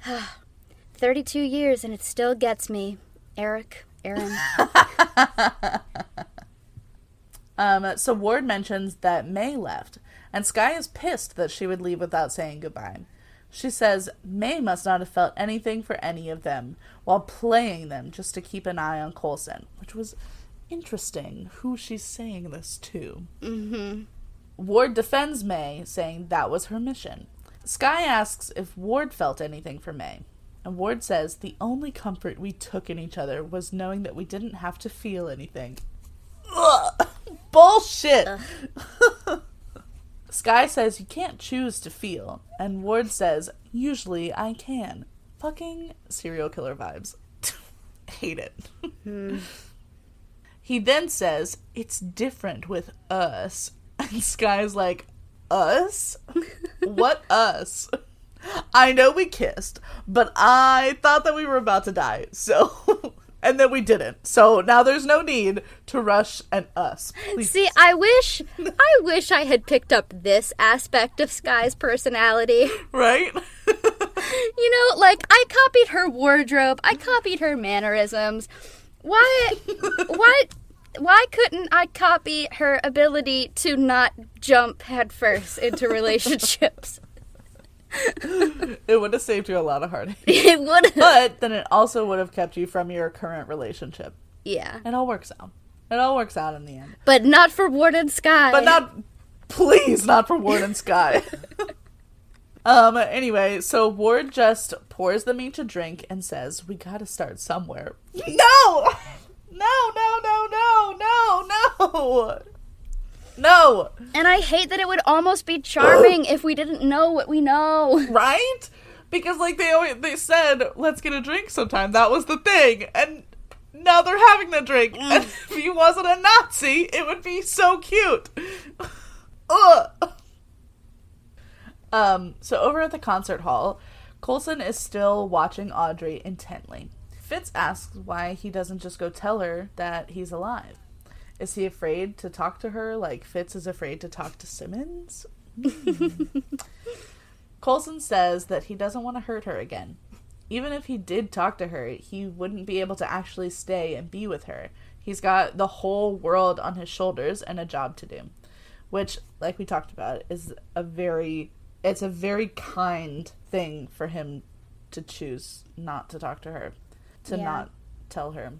32 years and it still gets me. Aaron. So Ward mentions that May left, and Skye is pissed that she would leave without saying goodbye. She says May must not have felt anything for any of them while playing them just to keep an eye on Coulson, which was interesting who she's saying this to. Mm-hmm. Ward defends May, saying that was her mission. Skye asks if Ward felt anything for May, and Ward says the only comfort we took in each other was knowing that we didn't have to feel anything. Ugh. Bullshit! Skye says you can't choose to feel, and Ward says, usually I can. Fucking serial killer vibes. Hate it. He then says, it's different with us. And Skye's like, us? What us? I know we kissed, but I thought that we were about to die, so... And then we didn't. So now there's no need to rush an us. Please. See, I wish I had picked up this aspect of Skye's personality. Right? You know, like, I copied her wardrobe, I copied her mannerisms. Why couldn't I copy her ability to not jump headfirst into relationships? It would have saved you a lot of heartache. It would have. But then it also would have kept you from your current relationship. Yeah. It all works out. It all works out in the end. But not for Ward and Skye. Please, not for Ward and Skye. Anyway, so Ward just pours them each a drink and says, we gotta start somewhere. No! No! And I hate that it would almost be charming if we didn't know what we know. Right? Because, like, they said, let's get a drink sometime. That was the thing. And now they're having the drink. And if he wasn't a Nazi, it would be so cute. Ugh. So over at the concert hall, Coulson is still watching Audrey intently. Fitz asks why he doesn't just go tell her that he's alive. Is he afraid to talk to her like Fitz is afraid to talk to Simmons? Coulson says that he doesn't want to hurt her again. Even if he did talk to her, he wouldn't be able to actually stay and be with her. He's got the whole world on his shoulders and a job to do. Which, like we talked about, is a very kind thing for him to choose not to talk to her. To not tell her.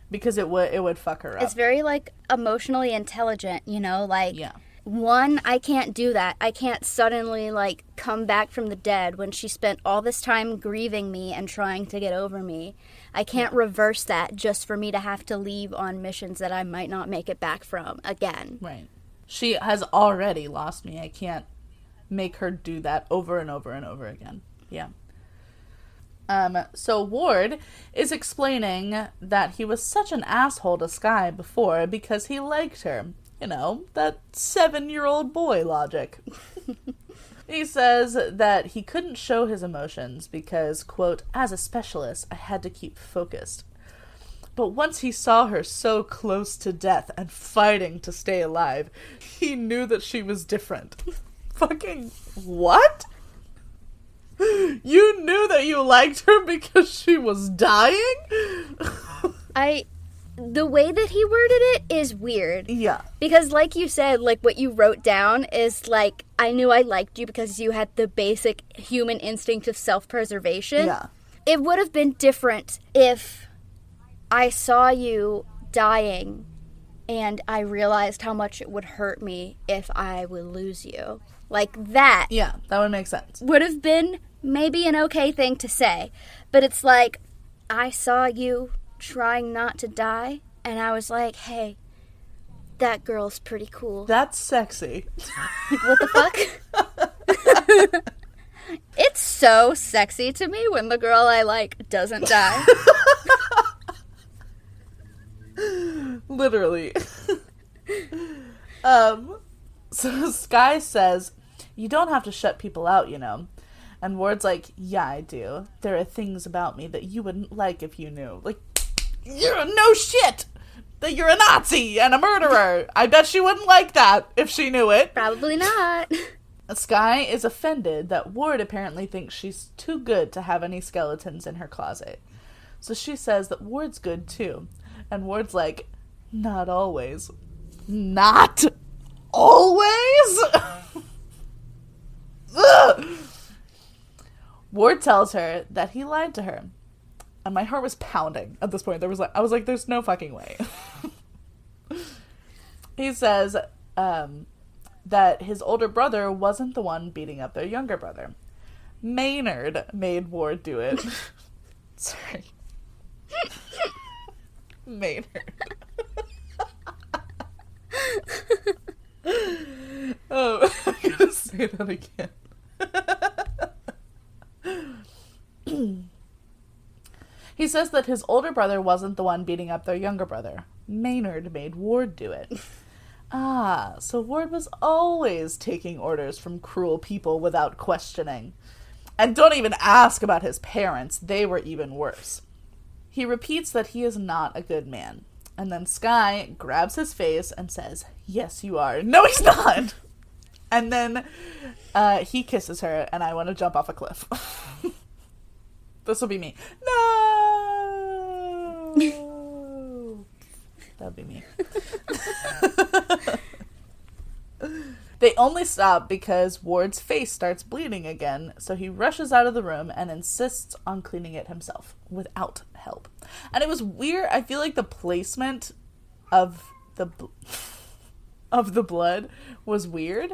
Because it would fuck her up. It's very, like, emotionally intelligent, you know? Like, one, I can't do that. I can't suddenly, like, come back from the dead when she spent all this time grieving me and trying to get over me. I can't reverse that just for me to have to leave on missions that I might not make it back from again. Right. She has already lost me. I can't make her do that over and over and over again. Yeah. So Ward is explaining that he was such an asshole to Skye before because he liked her. You know, that 7-year-old boy logic. He says that he couldn't show his emotions because, quote, as a specialist, I had to keep focused. But once he saw her so close to death and fighting to stay alive, he knew that she was different. Fucking what? You knew that you liked her because she was dying? The way that he worded it is weird. Yeah. Because like you said, like what you wrote down is like, I knew I liked you because you had the basic human instinct of self-preservation. Yeah. It would have been different if I saw you dying and I realized how much it would hurt me if I would lose you. Like that. Yeah, that would make sense. Would have been maybe an okay thing to say. But it's like, I saw you trying not to die, and I was like, hey, that girl's pretty cool. That's sexy. What the fuck? It's so sexy to me when the girl I like doesn't die. Literally. So Skye says, you don't have to shut people out, you know. And Ward's like, yeah, I do. There are things about me that you wouldn't like if you knew. Like, you're no shit that you're a Nazi and a murderer. I bet she wouldn't like that if she knew it. Probably not. Skye is offended that Ward apparently thinks she's too good to have any skeletons in her closet. So she says that Ward's good too. And Ward's like, not always. Not always? Ward tells her that he lied to her. And my heart was pounding at this point. I was like, there's no fucking way. He says that his older brother wasn't the one beating up their younger brother. Maynard made Ward do it. Sorry. Maynard. Oh, I'm gonna say that again. He says that his older brother wasn't the one beating up their younger brother. Maynard made Ward do it. Ah, so Ward was always taking orders from cruel people without questioning. And don't even ask about his parents. They were even worse. He repeats that he is not a good man. And then Skye grabs his face and says, yes, you are. No, he's not! And then he kisses her, and I want to jump off a cliff. This will be me. No! That would be me. They only stop because Ward's face starts bleeding again, so he rushes out of the room and insists on cleaning it himself, without help. And it was weird. I feel like the placement of the blood was weird.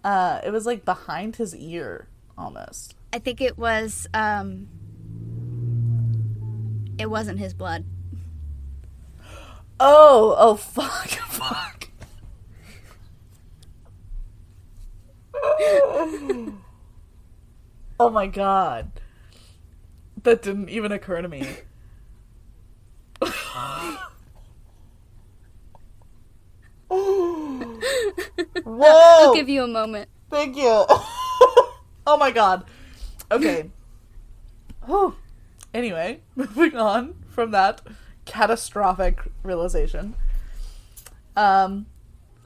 It was like behind his ear, almost. I think it was, it wasn't his blood. Oh, fuck. Oh my god. That didn't even occur to me. Whoa! I'll give you a moment. Thank you. Oh my god. Okay. Anyway, moving on from that catastrophic realization.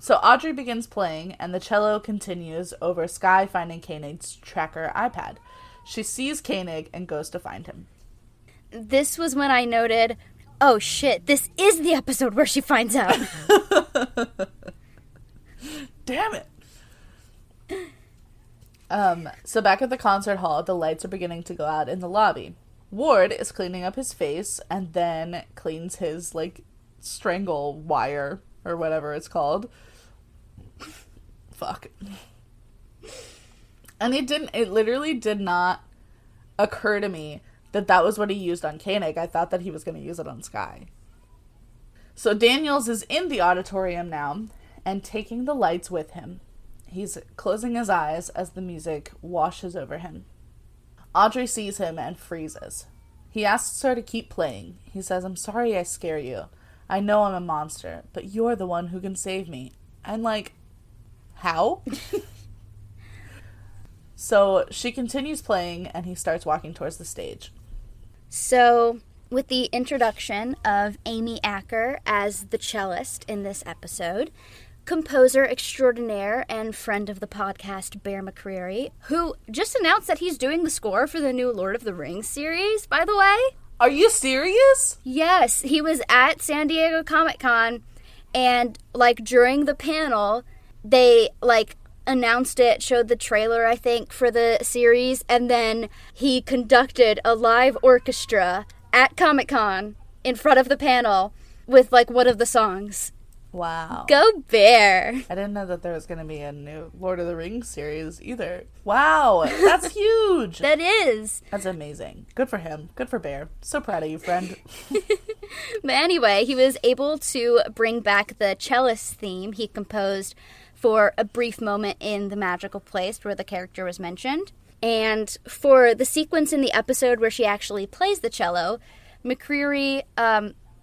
So Audrey begins playing, and the cello continues over Sky finding Koenig's tracker iPad. She sees Koenig and goes to find him. This was when I noted, oh shit, this is the episode where she finds out. Damn it. So back at the concert hall, the lights are beginning to go out in the lobby. Ward is cleaning up his face and then cleans his, strangle wire or whatever it's called. Fuck. And it literally did not occur to me that was what he used on Koenig. I thought that he was going to use it on Sky. So Daniels is in the auditorium now and taking the lights with him. He's closing his eyes as the music washes over him. Audrey sees him and freezes. He asks her to keep playing. He says, "I'm sorry I scare you. I know I'm a monster, but you're the one who can save me." And how? So she continues playing and he starts walking towards the stage. So, with the introduction of Amy Acker as the cellist in this episode, composer extraordinaire and friend of the podcast, Bear McCreary, who just announced that he's doing the score for the new Lord of the Rings series, by the way. Are you serious? Yes, he was at San Diego Comic-Con, and, during the panel, they, announced it, showed the trailer, I think, for the series, and then he conducted a live orchestra at Comic-Con in front of the panel with, one of the songs. Wow. Go Bear. I didn't know that there was going to be a new Lord of the Rings series either. Wow, that's huge. That is. That's amazing. Good for him. Good for Bear. So proud of you, friend. But anyway, he was able to bring back the cellist theme he composed for a brief moment in the magical place where the character was mentioned. And for the sequence in the episode where she actually plays the cello, McCreary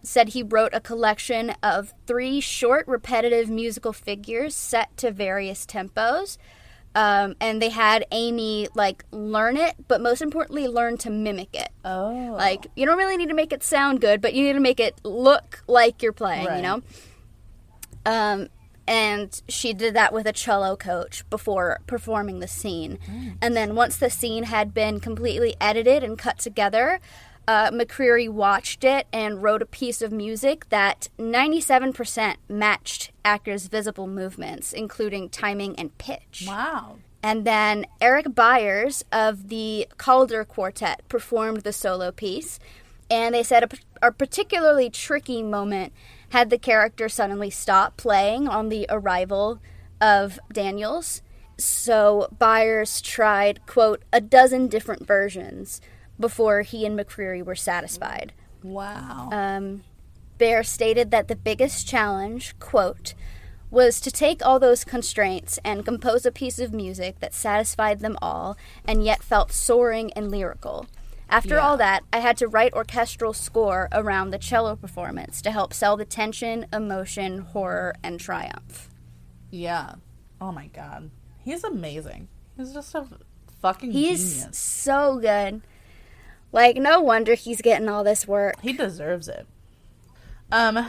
said he wrote a collection of 3 short, repetitive musical figures set to various tempos. And they had Amy, learn it, but most importantly, learn to mimic it. Oh. You don't really need to make it sound good, but you need to make it look like you're playing, right. You know? And she did that with a cello coach before performing the scene. Nice. And then once the scene had been completely edited and cut together, McCreary watched it and wrote a piece of music that 97% matched Acker's visible movements, including timing and pitch. Wow. And then Eric Byers of the Calder Quartet performed the solo piece, and they said a particularly tricky moment had the character suddenly stop playing on the arrival of Daniels. So Byers tried, quote, a dozen different versions before he and McCreary were satisfied. Wow. Bear stated that the biggest challenge, quote, was to take all those constraints and compose a piece of music that satisfied them all and yet felt soaring and lyrical. After all that, I had to write orchestral score around the cello performance to help sell the tension, emotion, horror, and triumph. Yeah. Oh my god. He's amazing. He's just a fucking genius. He's so good. No wonder he's getting all this work. He deserves it.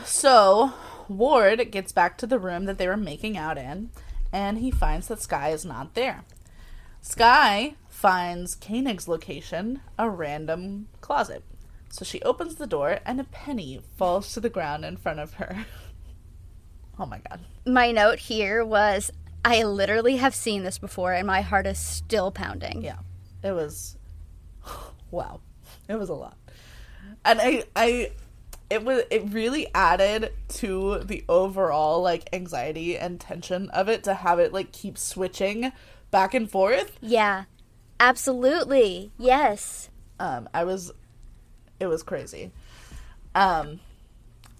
So Ward gets back to the room that they were making out in, and he finds that Sky is not there. Sky finds Koenig's location, a random closet. So she opens the door, and a penny falls to the ground in front of her. Oh my god. My note here was, I literally have seen this before, and my heart is still pounding. Yeah. It was... Wow. It was a lot. And it really added to the overall, anxiety and tension of it to have it, keep switching back and forth. Yeah. Absolutely. Yes. It was crazy.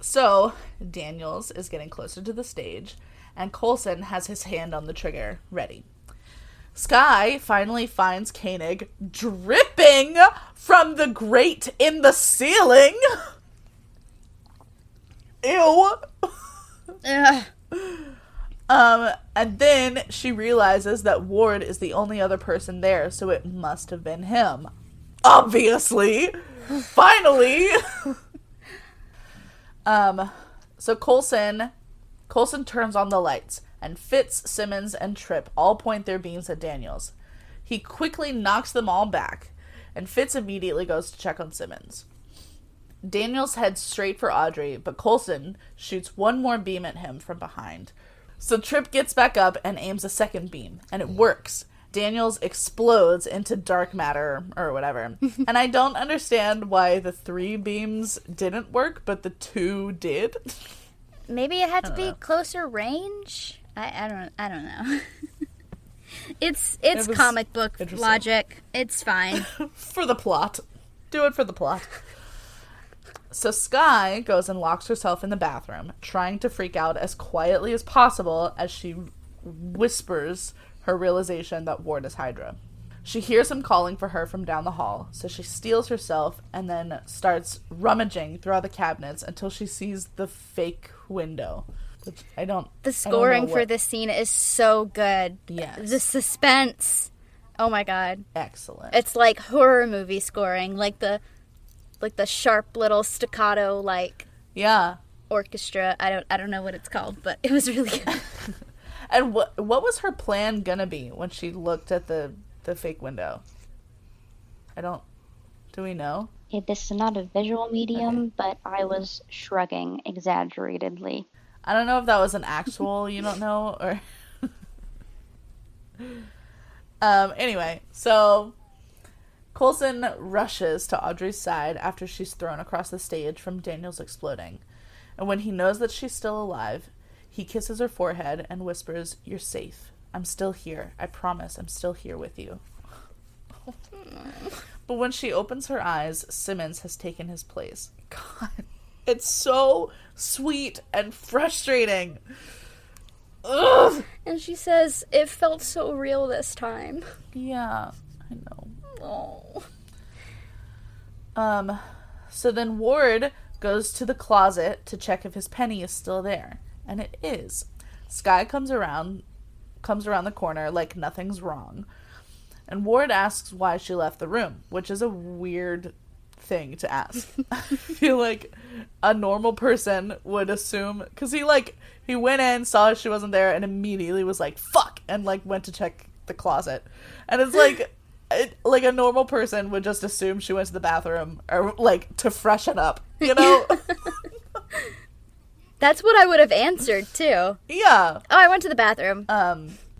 So Daniels is getting closer to the stage, and Coulson has his hand on the trigger, ready. Sky finally finds Koenig dripping from the grate in the ceiling. Ew. And then she realizes that Ward is the only other person there, so it must have been him. Obviously. Finally. So Coulson Coulson turns on the lights, and Fitz, Simmons, and Tripp all point their beams at Daniels. He quickly knocks them all back, and Fitz immediately goes to check on Simmons. Daniels heads straight for Audrey, but Coulson shoots one more beam at him from behind. So Tripp gets back up and aims a second beam, and it works. Daniels explodes into dark matter, or whatever. And I don't understand why the 3 beams didn't work, but the 2 did. Maybe it had to be closer range? I don't know. It's comic book logic. It's fine. For the plot. Do it for the plot. So Skye goes and locks herself in the bathroom, trying to freak out as quietly as possible as she whispers her realization that Ward is Hydra. She hears him calling for her from down the hall, so she steels herself and then starts rummaging through all the cabinets until she sees the fake window. Which The scoring for this scene is so good. Yes. The suspense. Oh my god. Excellent. It's like horror movie scoring, like the sharp little staccato orchestra. I don't know what it's called, but it was really good. And what was her plan gonna be when she looked at the fake window? Do we know? This is not a visual medium, but I was shrugging exaggeratedly. I don't know if that was an actual you don't know, or... Anyway, so Coulson rushes to Audrey's side after she's thrown across the stage from Daniels exploding. And when he knows that she's still alive, he kisses her forehead and whispers, "You're safe. I'm still here. I promise I'm still here with you." But when she opens her eyes, Simmons has taken his place. God, it's so sweet and frustrating. Ugh. And she says, "It felt so real this time." Yeah, I know. Oh. So then Ward goes to the closet to check if his penny is still there. And it is. Skye comes around the corner like nothing's wrong. And Ward asks why she left the room, which is a weird thing to ask. I feel like a normal person would assume, because he went in, saw she wasn't there, and immediately was like, fuck, and went to check the closet. And it's like a normal person would just assume she went to the bathroom or to freshen up, you know? That's what I would have answered too. Yeah. Oh, I went to the bathroom.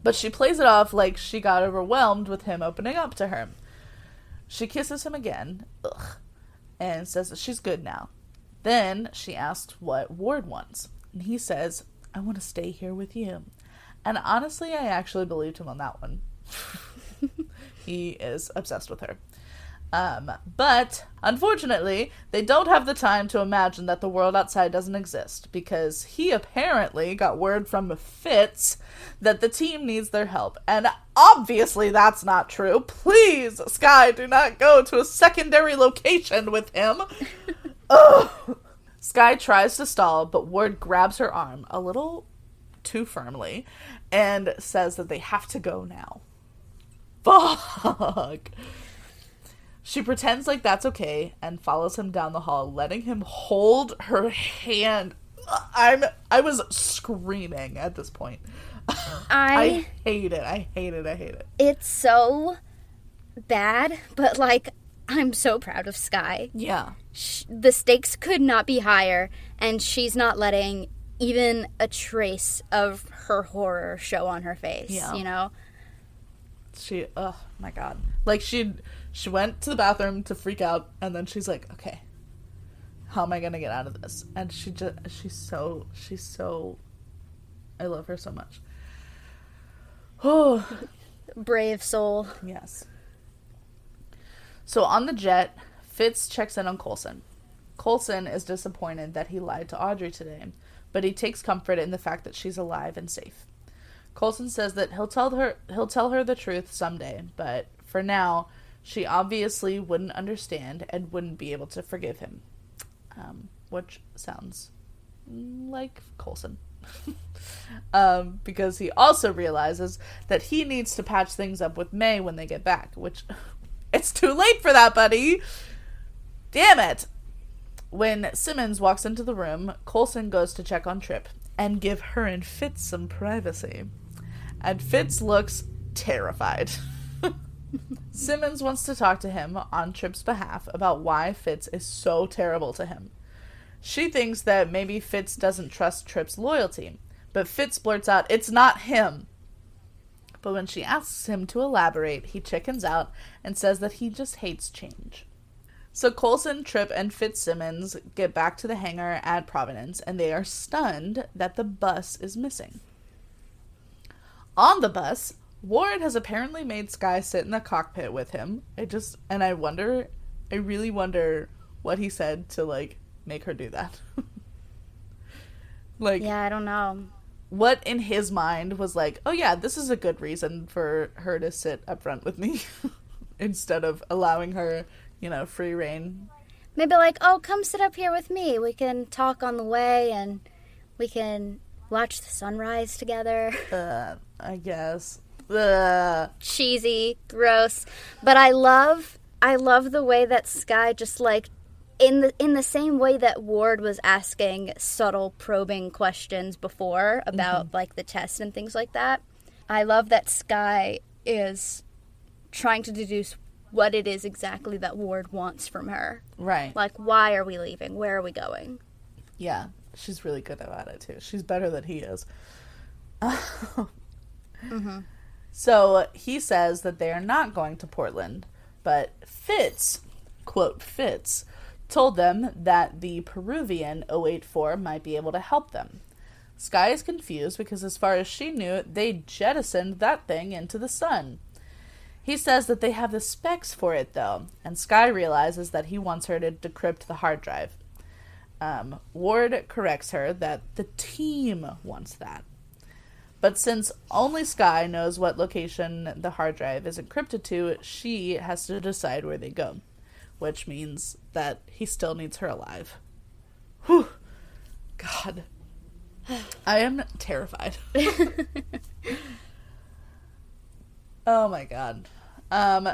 But she plays it off like she got overwhelmed with him opening up to her. She kisses him again, and says that she's good now. Then she asks what Ward wants, and he says, "I want to stay here with you." And honestly, I actually believed him on that one. He is obsessed with her. But unfortunately, they don't have the time to imagine that the world outside doesn't exist, because he apparently got word from Fitz that the team needs their help. And obviously that's not true. Please, Skye, do not go to a secondary location with him. Ugh. Skye tries to stall, but Ward grabs her arm a little too firmly and says that they have to go now. Fuck. She pretends like that's okay and follows him down the hall, letting him hold her hand. I was screaming at this point. I hate it. I hate it. It's so bad, but I'm so proud of Skye. Yeah. The stakes could not be higher, and she's not letting even a trace of her horror show on her face, you know? She, oh my god. She went to the bathroom to freak out, and then she's like, okay, how am I gonna get out of this? And she's so, I love her so much. Oh. Brave soul. Yes. So on the jet, Fitz checks in on Coulson. Coulson is disappointed that he lied to Audrey today, but he takes comfort in the fact that she's alive and safe. Coulson says that he'll tell her the truth someday, but for now, she obviously wouldn't understand and wouldn't be able to forgive him. Which sounds like Coulson. Because he also realizes that he needs to patch things up with May when they get back, which it's too late for that, buddy. Damn it. When Simmons walks into the room, Coulson goes to check on Tripp, and give her and Fitz some privacy. And Fitz looks terrified. Simmons wants to talk to him on Tripp's behalf about why Fitz is so terrible to him. She thinks that maybe Fitz doesn't trust Tripp's loyalty, but Fitz blurts out, "It's not him." But when she asks him to elaborate, he chickens out and says that he just hates change. So Coulson, Tripp, and Fitzsimmons get back to the hangar at Providence, and they are stunned that the bus is missing. On the bus, Ward has apparently made Skye sit in the cockpit with him. I really wonder what he said to, like, make her do that. Like, yeah, I don't know. What in his mind was like, oh yeah, this is a good reason for her to sit up front with me instead of allowing her, free reign. Maybe like, oh, come sit up here with me. We can talk on the way and we can watch the sunrise together. I guess. Cheesy, gross. But I love the way that Skye just like, in the same way that Ward was asking subtle probing questions before about like the test and things like that, I love that Skye is trying to deduce what it is exactly that Ward wants from her. Right. Like, why are we leaving? Where are we going? Yeah, she's really good about it too. She's better than he is. So he says that they are not going to Portland, but Fitz, quote Fitz, told them that the Peruvian 084 might be able to help them. Skye is confused because as far as she knew, they jettisoned that thing into the sun. He says that they have the specs for it, though, and Skye realizes that he wants her to decrypt the hard drive. Ward corrects her that the team wants that. But since only Skye knows what location the hard drive is encrypted to, she has to decide where they go, which means that he still needs her alive. Whew. God. I am terrified. Oh my god.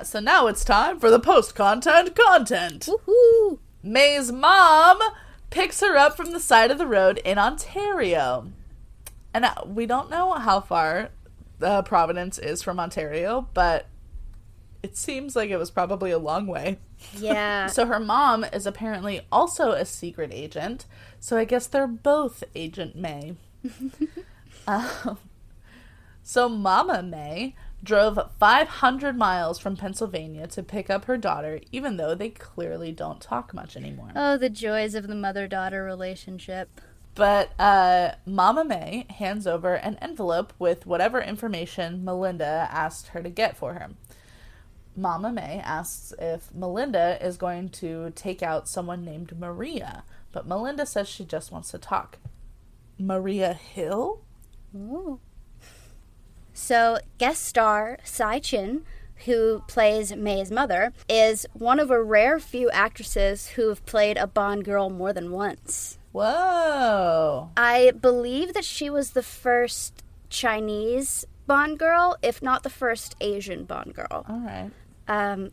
So now it's time for the post-content content. Woohoo! May's mom picks her up from the side of the road in Ontario. And we don't know how far Providence is from Ontario, but it seems like it was probably a long way. Yeah. So her mom is apparently also a secret agent, so I guess they're both Agent May. So Mama May drove 500 miles from Pennsylvania to pick up her daughter, even though they clearly don't talk much anymore. Oh, the joys of the mother-daughter relationship. But Mama May hands over an envelope with whatever information Melinda asked her to get for her. Mama May asks if Melinda is going to take out someone named Maria, but Melinda says she just wants to talk. Maria Hill? Ooh. So, guest star Sai Chin, who plays May's mother, is one of a rare few actresses who have played a Bond girl more than once. Whoa. I believe that she was the first Chinese Bond girl, if not the first Asian Bond girl. All right.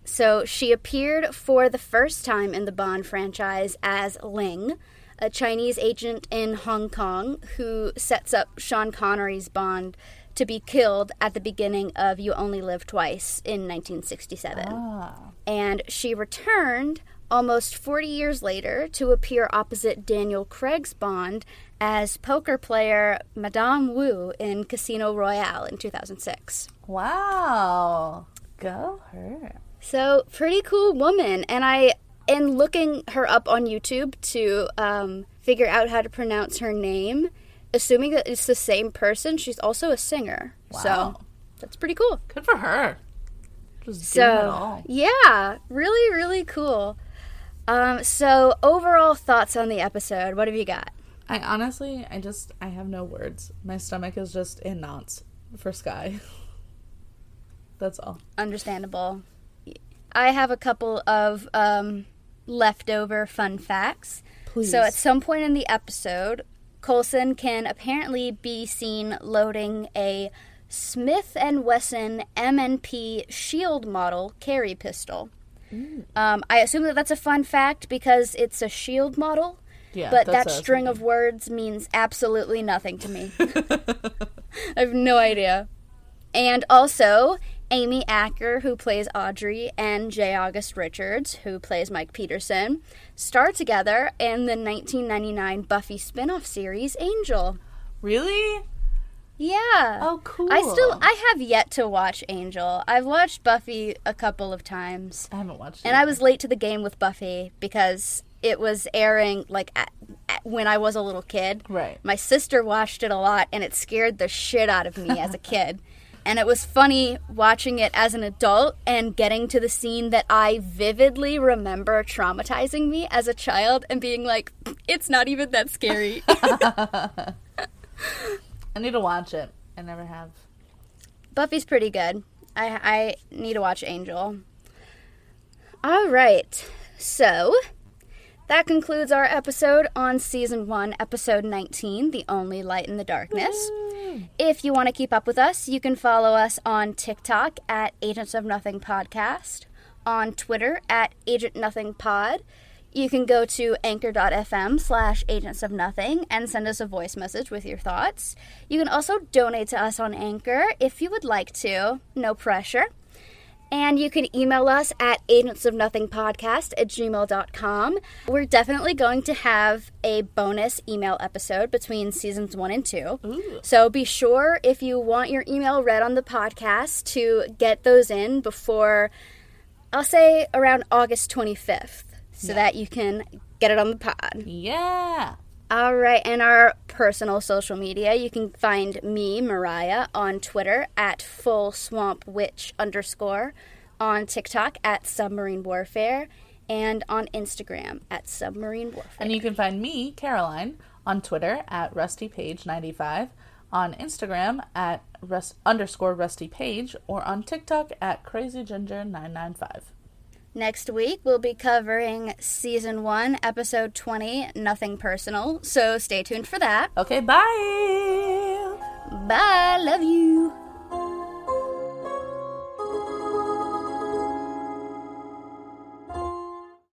So she appeared for the first time in the Bond franchise as Ling, a Chinese agent in Hong Kong who sets up Sean Connery's Bond to be killed at the beginning of You Only Live Twice in 1967. And she returned almost 40 years later to appear opposite Daniel Craig's Bond as poker player Madame Wu in Casino Royale in 2006. Wow. Go her. So, pretty cool woman. And in looking her up on YouTube to figure out how to pronounce her name, assuming that it's the same person, she's also a singer. Wow. So, that's pretty cool. Good for her. Just doing it all. Yeah, really, really cool. So, overall thoughts on the episode. What have you got? I honestly, I have no words. My stomach is just in knots for Skye. That's all. Understandable. I have a couple of leftover fun facts. Please. So, at some point in the episode, Coulson can apparently be seen loading a Smith & Wesson M&P Shield model carry pistol. I assume that that's a fun fact because it's a Shield model, Yeah, but that's that what I was string of thinking. words means absolutely nothing to me. I have no idea. And also, Amy Acker, who plays Audrey, and J. August Richards, who plays Mike Peterson, star together in the 1999 Buffy spin-off series, Angel. Really? Yeah. Oh, cool. I have yet to watch Angel. I've watched Buffy a couple of times. I haven't watched it. And I was late to the game with Buffy because it was airing like when I was a little kid. Right. My sister watched it a lot, and it scared the shit out of me as a kid. And it was funny watching it as an adult and getting to the scene that I vividly remember traumatizing me as a child and being like, it's not even that scary. I need to watch it. I never have. Buffy's pretty good. I need to watch Angel. All right. So, that concludes our episode on Season 1, Episode 19, The Only Light in the Darkness. If you want to keep up with us, you can follow us on TikTok at Agents of Nothing Podcast, on Twitter at Agent Nothing Pod. You can go to anchor.fm/Agents of Nothing and send us a voice message with your thoughts. You can also donate to us on Anchor if you would like to. No pressure. And you can email us at agentsofnothingpodcast@gmail.com. We're definitely going to have a bonus email episode between seasons 1 and 2. Ooh. So be sure, if you want your email read on the podcast, to get those in before, I'll say, around August 25th, so that you can get it on the pod. Yeah. All right, and our personal social media, you can find me, Mariah, on Twitter at fullswampwitch_, on TikTok at Submarine Warfare, and on Instagram at Submarine Warfare. And you can find me, Caroline, on Twitter at RustyPage95, on Instagram at _RustyPage, or on TikTok at CrazyGinger995. Next week, we'll be covering Season 1, Episode 20, Nothing Personal, so stay tuned for that. Okay, bye! Bye, love you!